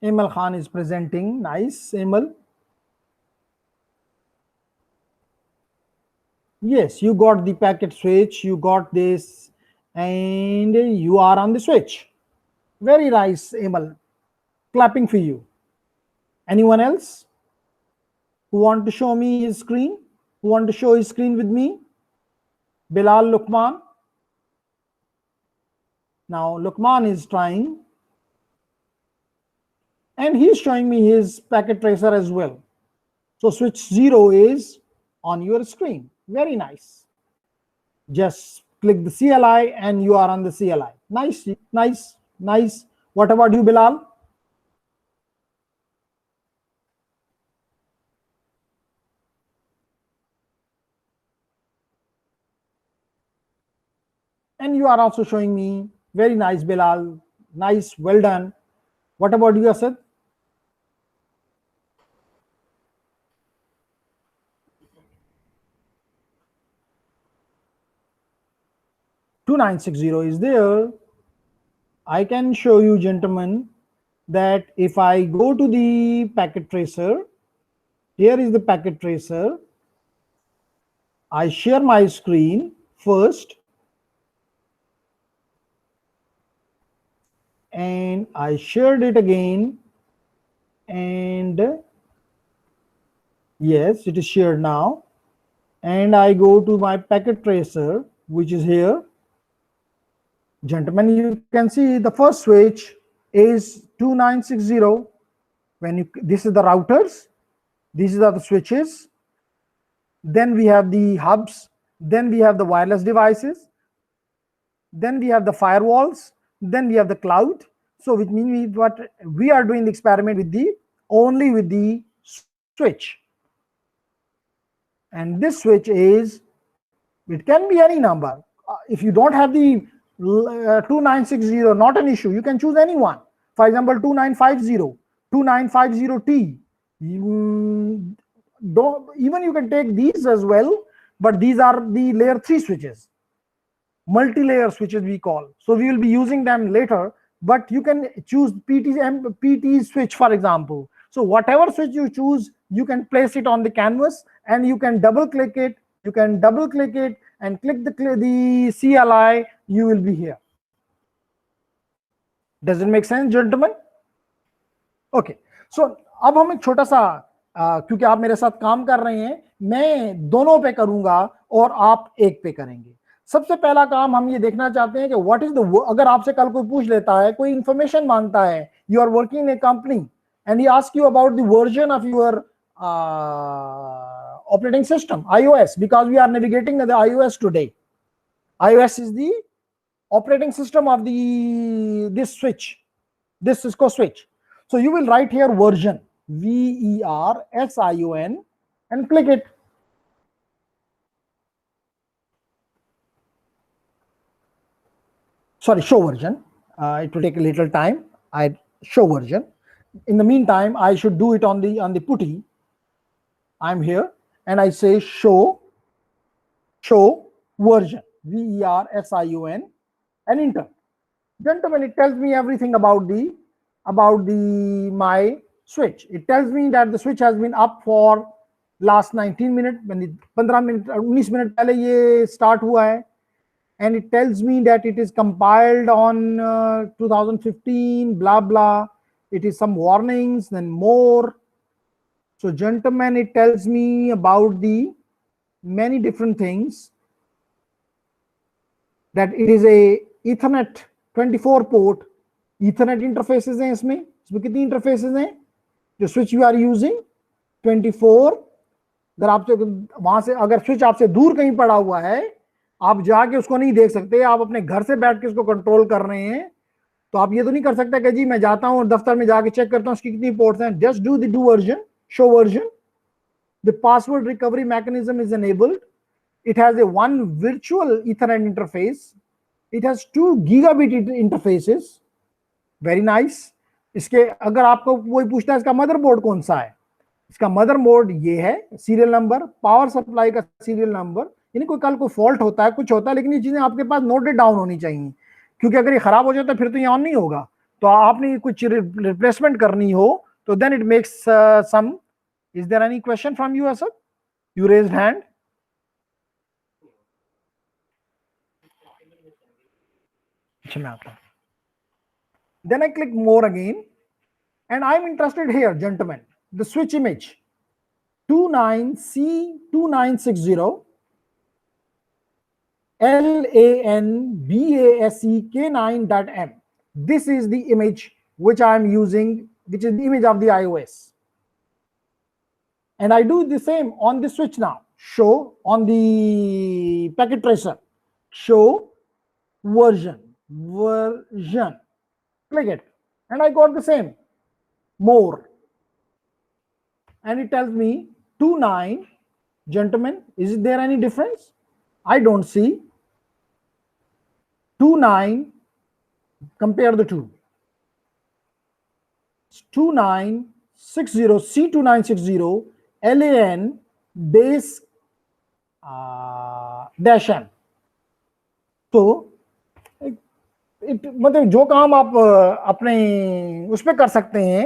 Amal Khan is presenting. Nice, Amal. Yes, you got the packet switch, you got this, and you are on the switch. Very nice, Amal. Clapping for you. Anyone else who want to show me his screen? Who want to show his screen with me? Bilal Luqman. Now Luqman is trying, and he's showing me his packet tracer as well. So switch 0 is on your screen. Very nice. Just click the CLI and you are on the CLI. Nice, nice, nice. What about you, Bilal? And you are also showing me. Very nice, Bilal. Nice, well done. What about you, Asad? $2960 is there. I can show you, gentlemen, that if I go to the packet tracer, here is the packet tracer. I share my screen first, and I shared it again, and yes, it is shared now. And I go to my packet tracer, which is here. Gentlemen, you can see the first switch is 2960. This is the routers, these are the switches, then we have the hubs, then we have the wireless devices, then we have the firewalls, then we have the cloud. So which means what we are doing the experiment with only with the switch. And this switch is, it can be any number. If you don't have the 2960, not an issue, you can choose any one. For example, 2950, 2950T. Even you can take these as well, but these are the layer 3 switches, multi-layer switches we call. So we will be using them later, but you can choose PT switch, for example. So whatever switch you choose, you can place it on the canvas and you can double click it. You can double click it and click the CLI, you will be here. Does it make sense, gentlemen? Okay, so अब हम एक छोटा सा क्योंकि आप मेरे साथ काम कर रहे हैं, मैं दोनों पे करूंगा और आप एक पे करेंगे. सबसे पहला काम हम ये देखना चाहते हैं कि व्हाट इज द, अगर आपसे कल कोई पूछ लेता है, कोई इंफॉर्मेशन मांगता है, you are working in a company and he ask you about the version of your operating system, iOS, because we are navigating the iOS today. iOS is the operating system of this switch, this Cisco switch. So you will write here version, VERSION, and click it. Sorry, show version. It will take a little time. I show version. In the meantime, I should do it on the putty. I'm here and I say show version, VERSION, and enter. Gentlemen, it tells me everything about my switch. It tells me that the switch has been up for last 19 minutes, 19 minutes पहले ये start हुआ है, and it tells me that it is compiled on 2015, blah blah. It is some warnings, then more. So gentlemen, it tells me about the many different things, that it is a Ethernet 24 port Ethernet interfaces हैं इसमें कितनी interfaces हैं जो switch you are using 24. अगर आपसे वहां से अगर switch आपसे दूर कहीं पड़ा हुआ है, आप जाके उसको नहीं देख सकते, आप अपने घर से बैठ के उसको कंट्रोल कर रहे हैं, तो आप ये तो नहीं कर सकते कि जी मैं जाता हूं और दफ्तर में जाके चेक करता हूं उसकी कितनी पोर्ट्स हैं. Just do the version, show version. The password recovery mechanism is enabled. It has a one virtual Ethernet interface. It has 2 gigabit interfaces. Very nice. इसके अगर आपको कोई पूछता है इसका मदरबोर्ड कौन सा है, इसका मदरबोर्ड ये है, सीरियल नंबर, पावर सप्लाई का सीरियल नंबर. यानी कोई कल कोई फॉल्ट होता है, कुछ होता है, लेकिन ये चीजें आपके पास नोटेड डाउन होनी चाहिए, क्योंकि अगर ये खराब हो जाता है फिर तो ये ऑन नहीं होगा. तो आपने कुछ रिप्लेसमेंट करनी हो तो then it makes some. Is there any question from you Asad? You raised hand. अच्छा मैं आता हूं. Then I click more again and I'm interested here, gentlemen. The switch image 29C2960 LANBASEK9.M. This is the image which I am using, which is the image of the iOS. And I do the same on the switch now. Show on the packet tracer. Show version. Click it. And I got the same. More. And it tells me 29. Gentlemen, is there any difference? I don't see. 29, compare the two. 2960 C2960 LAN base dash M. तो मतलब जो काम आप अपने उस पर कर सकते हैं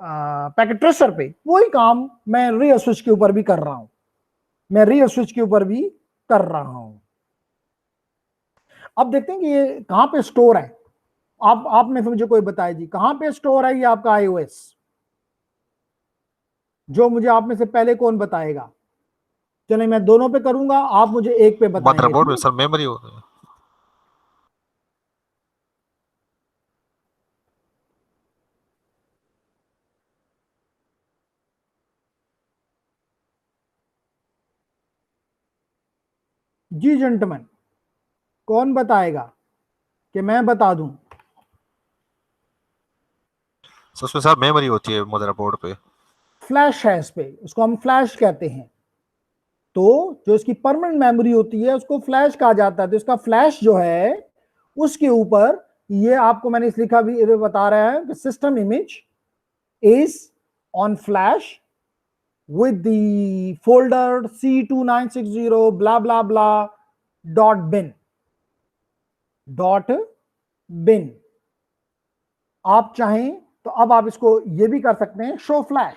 पैकेट ट्रेसर पे, वही काम मैं रियल स्विच के ऊपर भी कर रहा हूं. अब देखते हैं कि ये कहां पे स्टोर है. आप में से मुझे कोई बताए जी, कहां पे स्टोर है ये आपका आईओएस? जो मुझे आप में से पहले कौन बताएगा? चलिए मैं दोनों पे करूंगा, आप मुझे एक पे बताएंगे. मदरबोर्ड में सर मेमोरी होता है. जी जेंटलमैन, कौन बताएगा कि मैं बता दूं? सर उसमें सर मेमोरी होती है मदरबोर्ड पे. फ्लैश है इस पे, उसको हम फ्लैश कहते हैं. तो जो इसकी परमानेंट मेमोरी होती है उसको फ्लैश कहा जाता है. तो इसका फ्लैश जो है उसके ऊपर ये आपको मैंने इस लिखा भी बता रहा है कि system image is on flash with the folder C2960 blah blah blah .bin. आप चाहें तो अब आप इसको ये भी कर सकते हैं, show flash,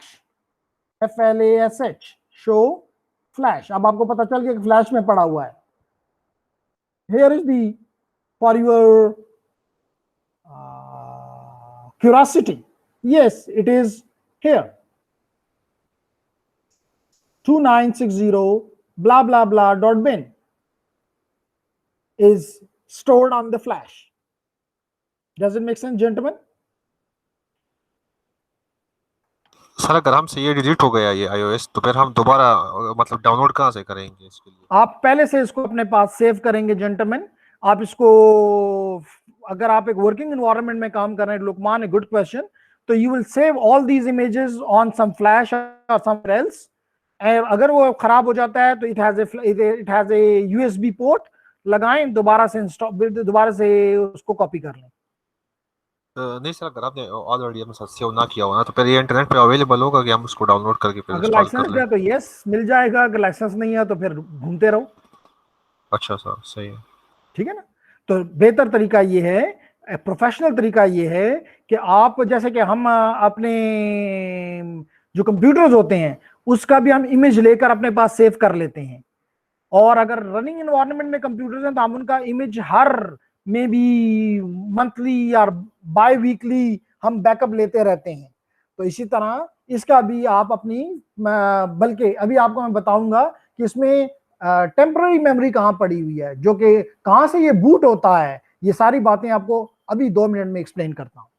FLASH, show flash. अब आपको पता चल गया कि फ्लैश में पड़ा हुआ है. Here is the for your curiosity. Yes, it is here. 2960 blah blah blah .bin is stored on the flash. Does it make sense, gentlemen? Sir अगर हमसे ये डिलीट हो गया ये iOS तो फिर हम दोबारा मतलब डाउनलोड कहाँ से करेंगे इसके लिए? आप पहले से इसको अपने पास सेव करेंगे जेंटलमैन. आप इसको, अगर आप एक वर्किंग एनवायरनमेंट में काम कर रहे हैं, लुकमान, ए गुड क्वेश्चन, तो you will save all these images on some flash और समवेयर एल्स. अगर वो खराब हो जाता है तो it has a USB port. लगाएं, दोबारा से उसको कॉपी कर लें. नहीं सर अगर आपने ऑलरेडी अपने साथ सेव ना किया हो ना तो फिर ये इंटरनेट पे अवेलेबल होगा कि हम उसको डाउनलोड करके फिर अगर इंस्टॉल लाइसेंस कर लें? है तो यस मिल जाएगा, अगर लाइसेंस नहीं है तो फिर घूमते रहो. अच्छा सर सही है. ठीक है ना? तो बेहतर तरीका ये है, प्रोफेशनल तरीका ये है कि आप, जैसे कि हम अपने जो कंप्यूटर्स होते हैं उसका भी हम इमेज लेकर अपने पास सेव कर लेते हैं. और अगर रनिंग एनवायरनमेंट में कंप्यूटर्स हैं तो हम उनका इमेज हर में भी मंथली या बाय वीकली हम बैकअप लेते रहते हैं. तो इसी तरह इसका भी आप अपनी, बल्कि अभी आपको मैं बताऊंगा कि इसमें टेम्पररी मेमोरी कहां पड़ी हुई है, जो कि कहां से ये बूट होता है. ये सारी बातें आपको अभी 2 मिनट में एक्सप्लेन करता हूं,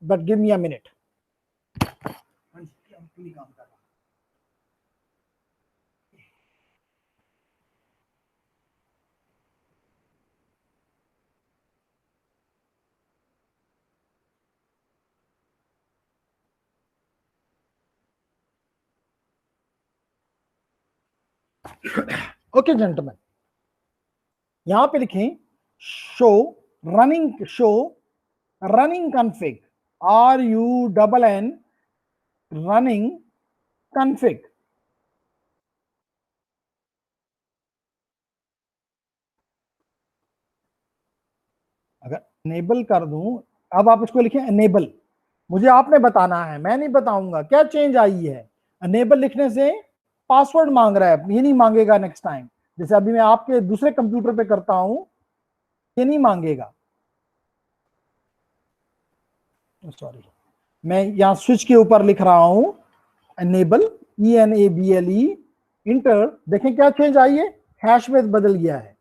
but give me a minute. Okay gentleman, यहां पे लिखें show running config, RUNN running config. अगर इनेबल कर दूं अब आप इसको लिखें enable, मुझे आपने बताना है, मैं नहीं बताऊंगा क्या चेंज आई है। enable लिखने से पासवर्ड मांग रहा है, ये नहीं मांगेगा नेक्स्ट टाइम। जैसे अभी मैं आपके दूसरे कंप्यूटर पे करता हूं, ये नहीं मांगेगा। सॉरी, मैं यहां स्विच के ऊपर लिख रहा हूं enable, ENABLE, इंटर। देखें क्या चेंज आई है, हैश में बदल गया है।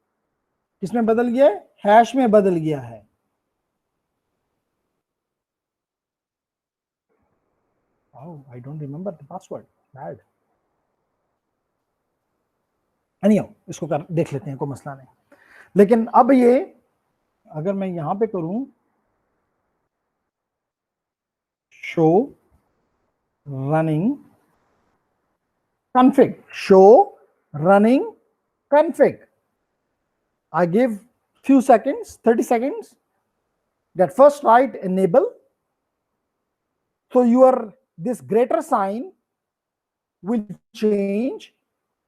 किसमें बदल गया है? हैश में बदल गया है। Oh, I don't remember the password. Bad. Anyhow, इसको कर देख लेते हैं, कोई मसला नहीं। लेकिन अब ये अगर मैं यहां पे करूं show running config, show running config, I give few seconds, 30 seconds, that first write enable. So your this greater sign will change,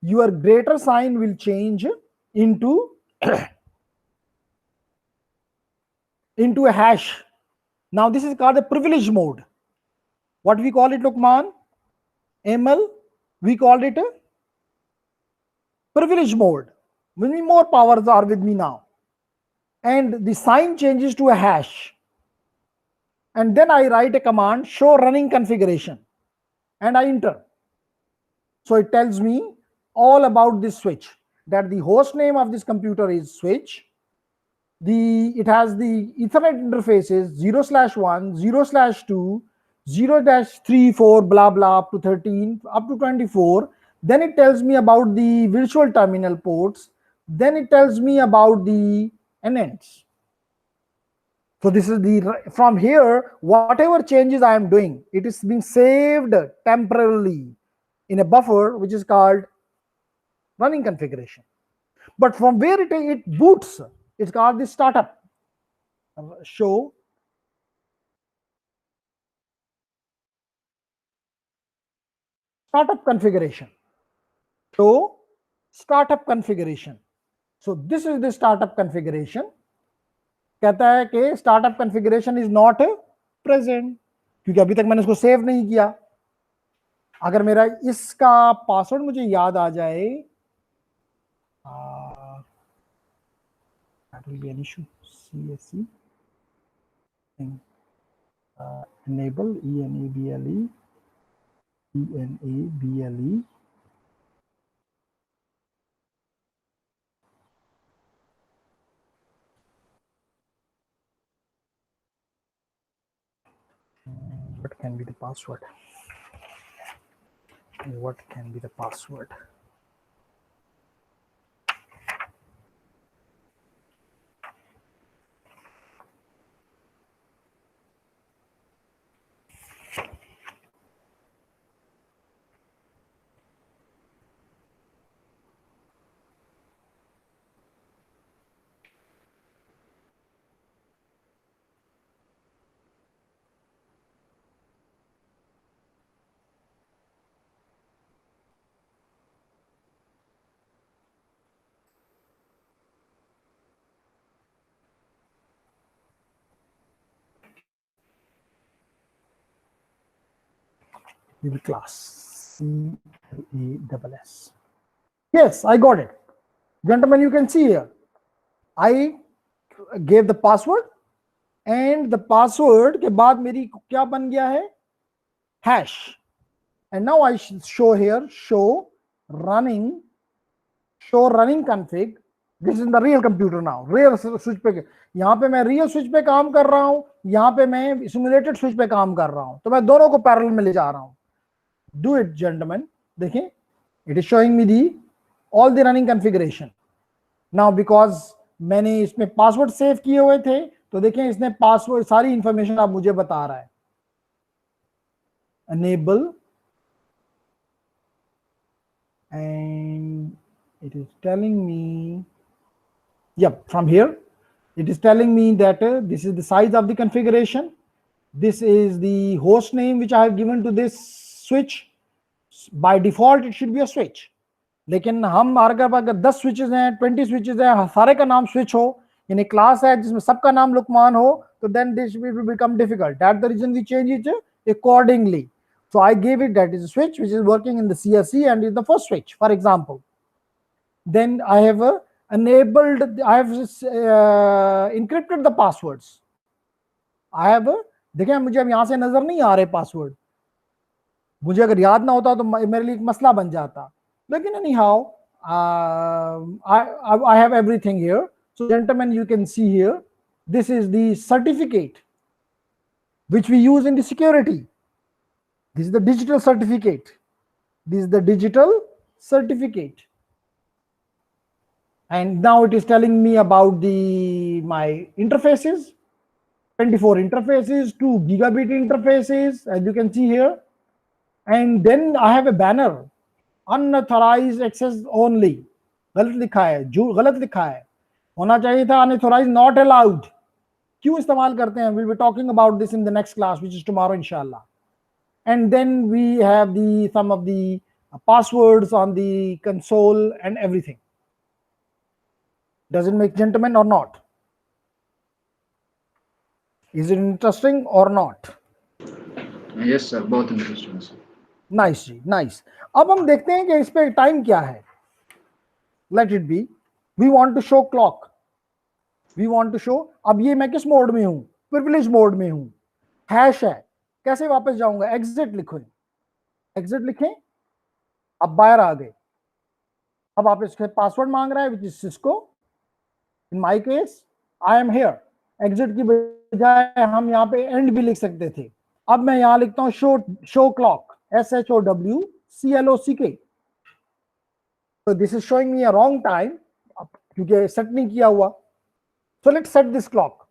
your greater sign will change into into a hash. Now this is called the privilege mode. What we call it, Lukman? ML, we called it a privilege mode. Many more powers are with me now. And the sign changes to a hash. And then I write a command, show running configuration, and I enter. So it tells me all about this switch, that the host name of this computer is switch. It has the Ethernet interfaces 0/1, 0/2, 0-3, 4, blah blah, up to 13, up to 24. Then it tells me about the virtual terminal ports. Then it tells me about the NNs. So this is from here, whatever changes I am doing, it is being saved temporarily in a buffer which is called running configuration. But from where it boots, it's called the startup. Show startup configuration. Show startup configuration. So this is the startup configuration. कहता है कि startup configuration is not present, क्योंकि अभी तक मैंने इसको save नहीं किया। अगर मेरा इसका पासवर्ड मुझे याद आ जाए, that will be an issue. CSE enable, ENABLE, ENABLE. What can be the password? What can be the password? The class CLASS. Yes, I got it. Gentlemen, you can see here, I gave the password, and the password के बाद मेरी क्या बन गया है? Hash. And now I show here, show running config. This is the real computer now, real switch पे। यहाँ पे मैं real switch पे काम कर रहा हूँ, यहाँ पे मैं simulated switch पे काम कर रहा हूँ, तो मैं दोनों को पैरेलल में ले जा रहा हूँ। Do it, gentlemen. देखें, it is showing me all the running configuration. Now because मैंने इसमें पासवर्ड सेव किए हुए थे, तो देखें इसने पासवर्ड सारी इंफॉर्मेशन आप मुझे बता रहा है। Enable, and it is telling me, yep, from here it is telling me that this is the size of the configuration, this is the host name which I have given to this switch. By default it should be a switch, लेकिन हम अगर 10 switches हैं, 20 switches हैं, सारे का नाम switch हो, यानी क्लास है जिसमें सबका नाम लुकमान हो, तो then this will become difficult. That's the reason we change it accordingly. So I gave it that is a switch which is working in the CRC and is the first switch, for example. Then I have enabled, I have encrypted the passwords. I have देखिए मुझे अब यहाँ से नजर नहीं आ रहे password, मुझे अगर याद ना होता तो मेरे लिए एक मसला बन जाता, लेकिन anyhow I have everything here. So gentlemen, you can see here, this is the certificate which we use in the security. This is the digital certificate. This is the digital certificate. And now it is telling me about my interfaces, 24 interfaces, 2 gigabit interfaces, as you can see here. And then I have a banner, unauthorized access only. गलत लिखा है, जो गलत लिखा है, होना चाहिए था unauthorized not allowed. क्यों इस्तेमाल करते हैं? We'll be talking about this in the next class, which is tomorrow, inshallah. And then we have some of the passwords on the console and everything. Does it make gentlemen or not? Is it interesting or not? Yes sir, बहुत interesting sir. Nice जी, nice. अब हम देखते हैं कि इस पे time क्या है. Let it be. We want to show clock. We want to show. अब ये मैं किस मोड में हूं? प्रिविलेज मोड में हूं. हैश है, कैसे वापस जाऊंगा? एग्जिट लिखो, एग्जिट लिखें. अब बाहर आ गए. अब आप इसके पासवर्ड मांग रहा है, which is Cisco. In my case I am here. Exit की बजाय हम यहाँ पे एंड भी लिख सकते थे. अब मैं यहाँ लिखता हूँ show clock, SHOWCLOCK. So this is showing me a wrong time क्योंकि सेट नहीं किया हुआ. So let's set this clock.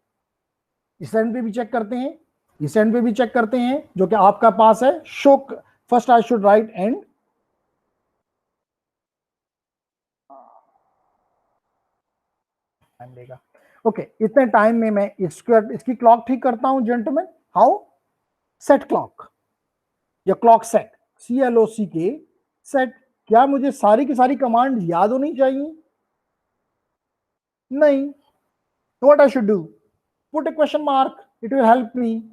इस एंड पे भी चेक करते हैं, इस एंड पे भी चेक करते हैं, जो कि आपका पास है. Show first I should write and. Time लेगा. ओके, इतने टाइम में मैं इसकी क्लॉक ठीक करता हूं जेंटलमैन. हाउ? सेट क्लॉक या क्लॉक सेट, CLOCK सेट. क्या मुझे सारी की सारी कमांड याद होनी चाहिए? नहीं. So what I should do? Put a question mark. It will help me.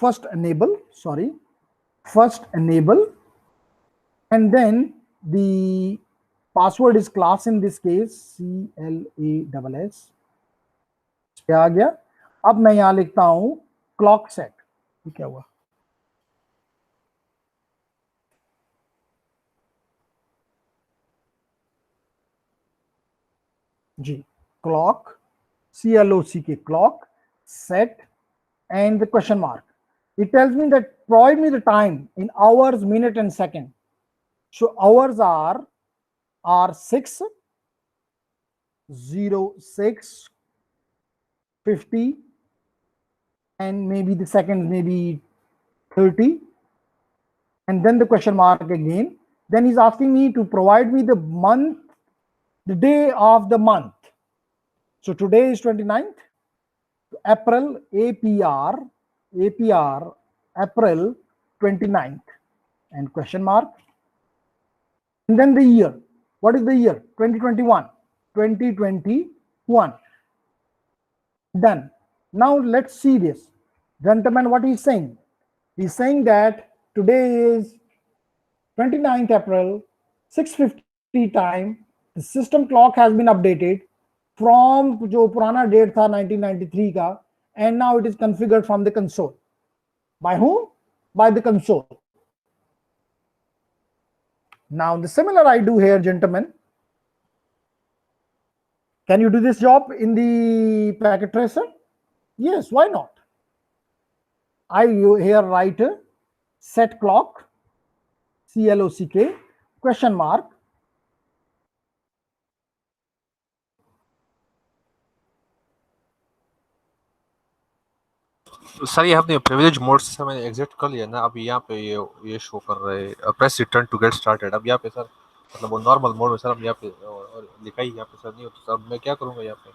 First enable, and then the password is class, in this case CLASS. क्या आ गया? अब मैं यहां लिखता हूं क्लॉक सेट. क्या हुआ? जी, clock, CLOCK, clock set, and the question mark. It tells me that provide me the time in hours, minute, and second. So hours are 6, 0, 6, 50, and maybe the seconds maybe 30, and then the question mark again. Then he's asking me to provide me the month, the day of the month. So today is 29th April, APR April 29th, and question mark. And then the year. What is the year? 2021. Done. Now let's see this. Gentlemen, what he's saying? He's saying that today is 29th April, 6:50 time. The system clock has been updated from जो पुराना date था 1993 का, and now it is configured from the console. By whom? By the console. Now the similar I do here, gentlemen. Can you do this job in the packet tracer? Yes, why not? I here write set clock, CLOCK, question mark. Sir ये हमने privilege mode से मैंने exit कर लिया ना. अभी यहाँ पे ये शो कर रहे हैं press return to get started. अब यहाँ पे सर मतलब वो नॉर्मल मोड में सर अब यहाँ पे और लिखा ही यहाँ पे सर नहीं होता. सर मैं क्या करूँगा यहाँ पे?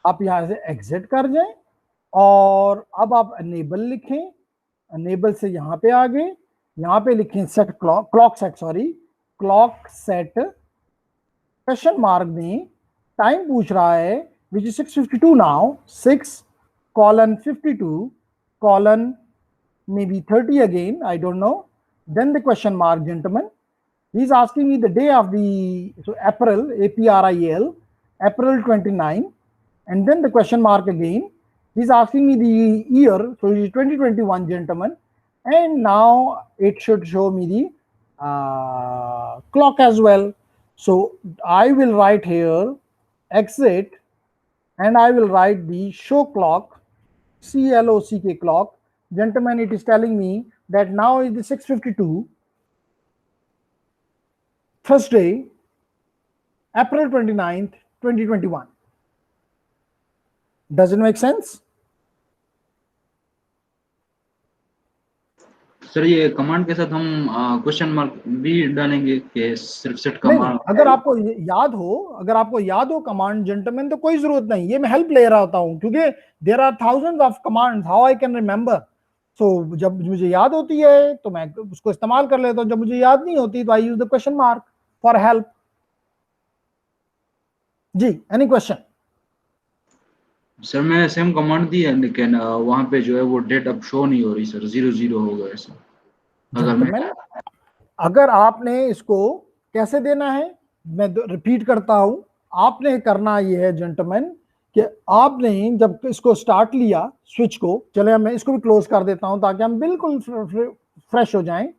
आप यहाँ से एग्जिट कर जाएं और अब आप अनेबल लिखें. अनेबल से यहाँ पे आ गए, यहाँ पे लिखें set clock set, sorry, clock set question mark में टाइम पूछ रहा है which is 6:52 now, 6:52 colon maybe 30 again, I don't know. Then the question mark, gentlemen. He's asking me the day of the, so April, April, April 29, and then the question mark again. He's asking me the year, so it's 2021, gentlemen. And now it should show me the clock as well. So I will write here exit, and I will write the show clock, CLOCK clock. Gentlemen, it is telling me that now is the 6:52, Thursday, April 29th, 2021. Does it make sense? Sir ये command के साथ हम question mark भी डालेंगे कि सिर्फ set नहीं, command? अगर आपको याद हो कमांड, जेंटलमैन, तो कोई जरूरत नहीं, ये मैं हेल्प ले रहा होता हूं, क्योंकि there are thousands of commands, how I can remember. So जब मुझे याद होती है तो मैं उसको इस्तेमाल कर लेता हूं, जब मुझे याद नहीं होती तो I use the question mark for help. जी, एनी क्वेश्चन? सर मैं सेम कमांड दी है, लेकिन वहां पे जो है वो डेट अब शो नहीं हो रही सर, 00 हो गया सर। अगर आपने इसको कैसे देना है, मैं रिपीट करता हूं, आपने करना ये है जेंटलमैन कि आपने जब इसको स्टार्ट लिया स्विच को, चले मैं इसको भी क्लोज कर देता हूं ताकि हम बिल्कुल फ्रेश हो जाएं।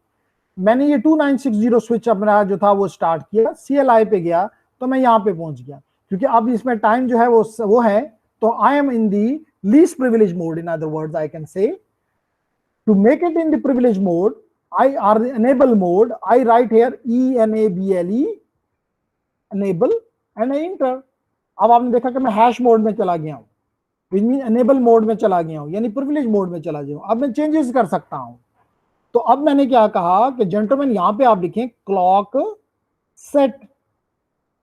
मैंने ये 2960 स्विच अपना जो था वो स्टार्ट किया, CLI पे गया तो मैं यहां पे पहुंच गया, क्योंकि अब इसमें टाइम जो है वो है, तो I am in the least privilege mode. In other words I can say, to make it in the privilege mode, I are the enable mode, I write here ENABLE, enable, and I enter. अब आपने देखा कि मैं hash mode में चला गया हूं, which means enable mode में चला गया हूं, यानी प्रिविलेज मोड में चला गया हूं। अब मैं चेंजेस कर सकता हूं। तो अब मैंने क्या कहा कि जेंटलमैन यहां पे आप लिखें क्लॉक सेट।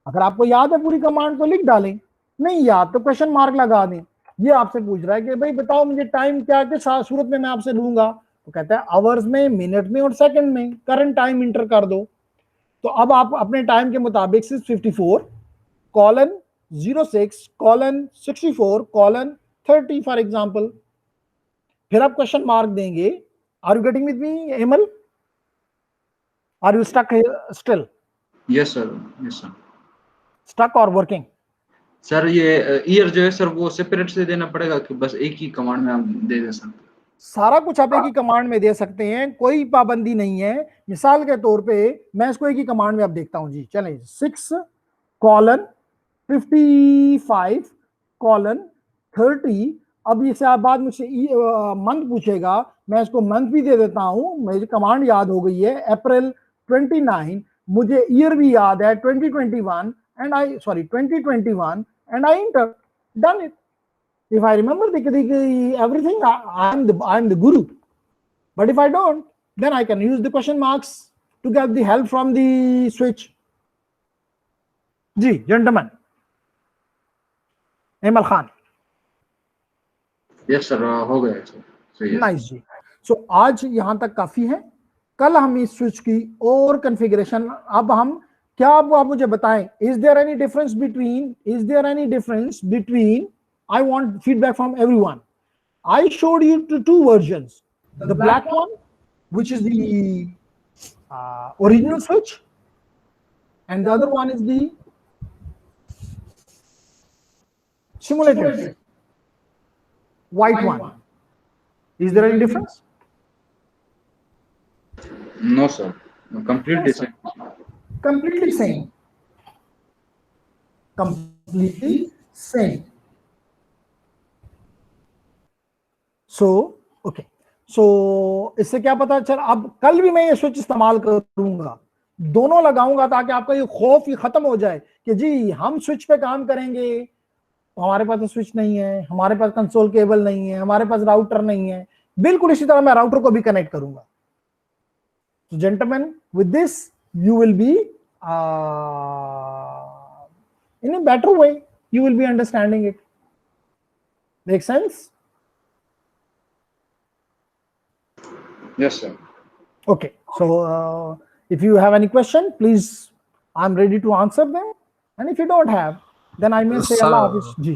अगर आपको याद है पूरी कमांड तो लिख डालें, नहीं याद तो क्वेश्चन मार्क लगा दें। ये आपसे पूछ रहा है कि भाई बताओ मुझे टाइम क्या के सूरत में मैं आपसे लूंगा, तो कहता है आवर्स में, मिनट में और सेकंड में, करंट टाइम इंटर कर दो। तो अब आप अपने टाइम के मुताबिक 6:54:06:64:30 फॉर एग्जांपल, फिर आप क्वेश्चन मार्क देंगे। Are you getting with me Emal? Are you stuck still? Yes sir, yes sir. Stuck और वर्किंग? सर ये ईयर जो है सर वो सेपरेट से देना पड़ेगा कि बस एक ही कमांड में आप दे दे सर? सारा कुछ आप एक ही कमांड में दे सकते हैं, कोई पाबंदी नहीं है। मिसाल के तौर पे मैं इसको एक ही कमांड में अब देखता हूं जी, चलें 6:55:30। अब इससे आप बाद मुझसे मंथ पूछेगा, मैं इसको मंथ भी दे देता हूं, मुझे कमांड याद हो गई है April 29, मुझे ईयर भी याद है 2021 and I 2021 and I inter, done it. If I remember everything, I am the guru. But if I don't, then I can use the question marks to get the help from the switch. जी gentlemen, Emal Khan. Yes sir, हो गया sir. Nice जी। सो आज यहां तक काफी है, कल हम इस स्विच की और कॉन्फ़िगरेशन, अब हम क्या आप मुझे बताएं, is there any difference between I want feedback from everyone. I showed you two versions. The black one, which is the original switch, and the other one is the simulated white one. Is there any difference? No sir, completely same. Completely same. Completely same. Okay, so इससे क्या पता चल, अब कल भी मैं ये switch इस्तेमाल करूंगा, दोनों लगाऊंगा ताकि आपका ये खौफ ही खत्म हो जाए कि जी हम स्विच पे काम करेंगे, हमारे पास तो स्विच नहीं है, हमारे पास कंसोल केबल नहीं है, हमारे पास राउटर नहीं है। बिल्कुल इसी तरह मैं राउटर को भी कनेक्ट करूंगा। तो gentleman, with this you will be in a better way, you will be understanding it. Make sense? Yes sir. Okay, so If you have any question, please, I'm ready to answer them. And if you don't have, then I may say Sir, Allah Hafiz. Ji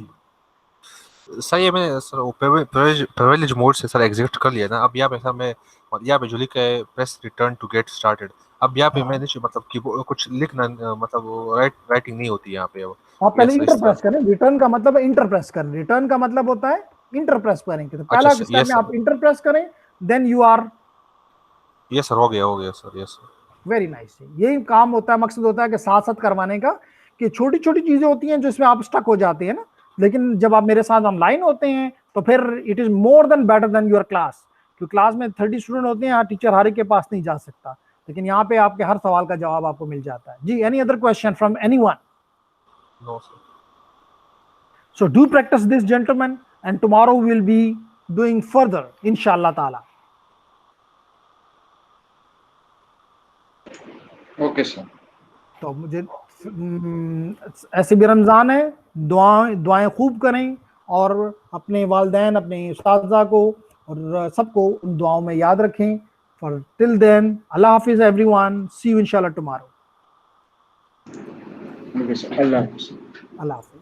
sir ये मैंने sir वो privilege mode से sir exit कर लिया ना। अब यहाँ पे सर मैं यहाँ पे जो लिखा है press return to get started, अब यहाँ पे हाँ। मैं नीचे मतलब कि कुछ लिखना मतलब वो राइटिंग नहीं होती यहाँ पे। अब आप पहले Yes, इंटर इस प्रेस तरह। करें। रिटर्न का मतलब है इंटर प्रेस करें। रिटर्न का मतलब होता है इंटर प्रेस करेंगे। तो अच्छा पहला सर, स्टेप यस में आप सर, इंटर प्रेस करें, then you are yes sir, हो गया sir, yes sir. Very nice. यही काम होता है, मकसद होता है कि साथ साथ करवाने का, कि छोटी छोटी चीजें होती हैं जिसमें आप स्टक हो जाते हैं ना, लेकिन जब आप मेरे साथ ऑनलाइन होते हैं तो फिर it is more than better than your class. क्योंकि क्लास में 30 स्टूडेंट होते हैं, टीचर हर एक के पास नहीं जा सकता, लेकिन यहाँ पे आपके हर सवाल का जवाब आपको मिल जाता है। जी, any other question from anyone? No sir. So do practice this, gentlemen, and tomorrow we will be doing further, inshallah ta'ala. Okay sir. तो मुझे ऐसे भी रमज़ान है, दुआएं खूब करें और अपने वालिदैन, अपने उस्ताज़ा को और सबको उन दुआओं में याद रखें। फॉर टिल देन, अल्लाह हाफिज़ एवरीवन, सी यू इंशाल्लाह टुमारो। ओके सर, अल्लाह हाफ़िज़। अल्लाह हाफिज़।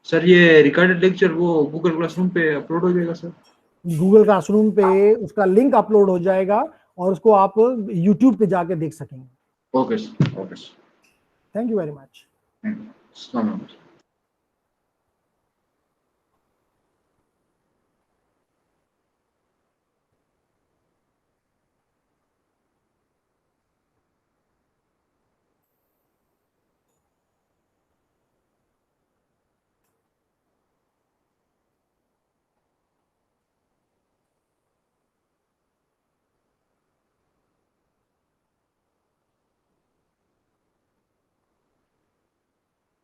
सर ये रिकॉर्डेड लेक्चर वो गूगल क्लासरूम पे अपलोड हो जाएगा सर? गूगल क्लासरूम पे उसका लिंक अपलोड हो जाएगा और उसको आप यूट्यूब पे जाके देख सकेंगे। Okay sir, okay sir. Thank you very much. अस्सलाम वालेकुम।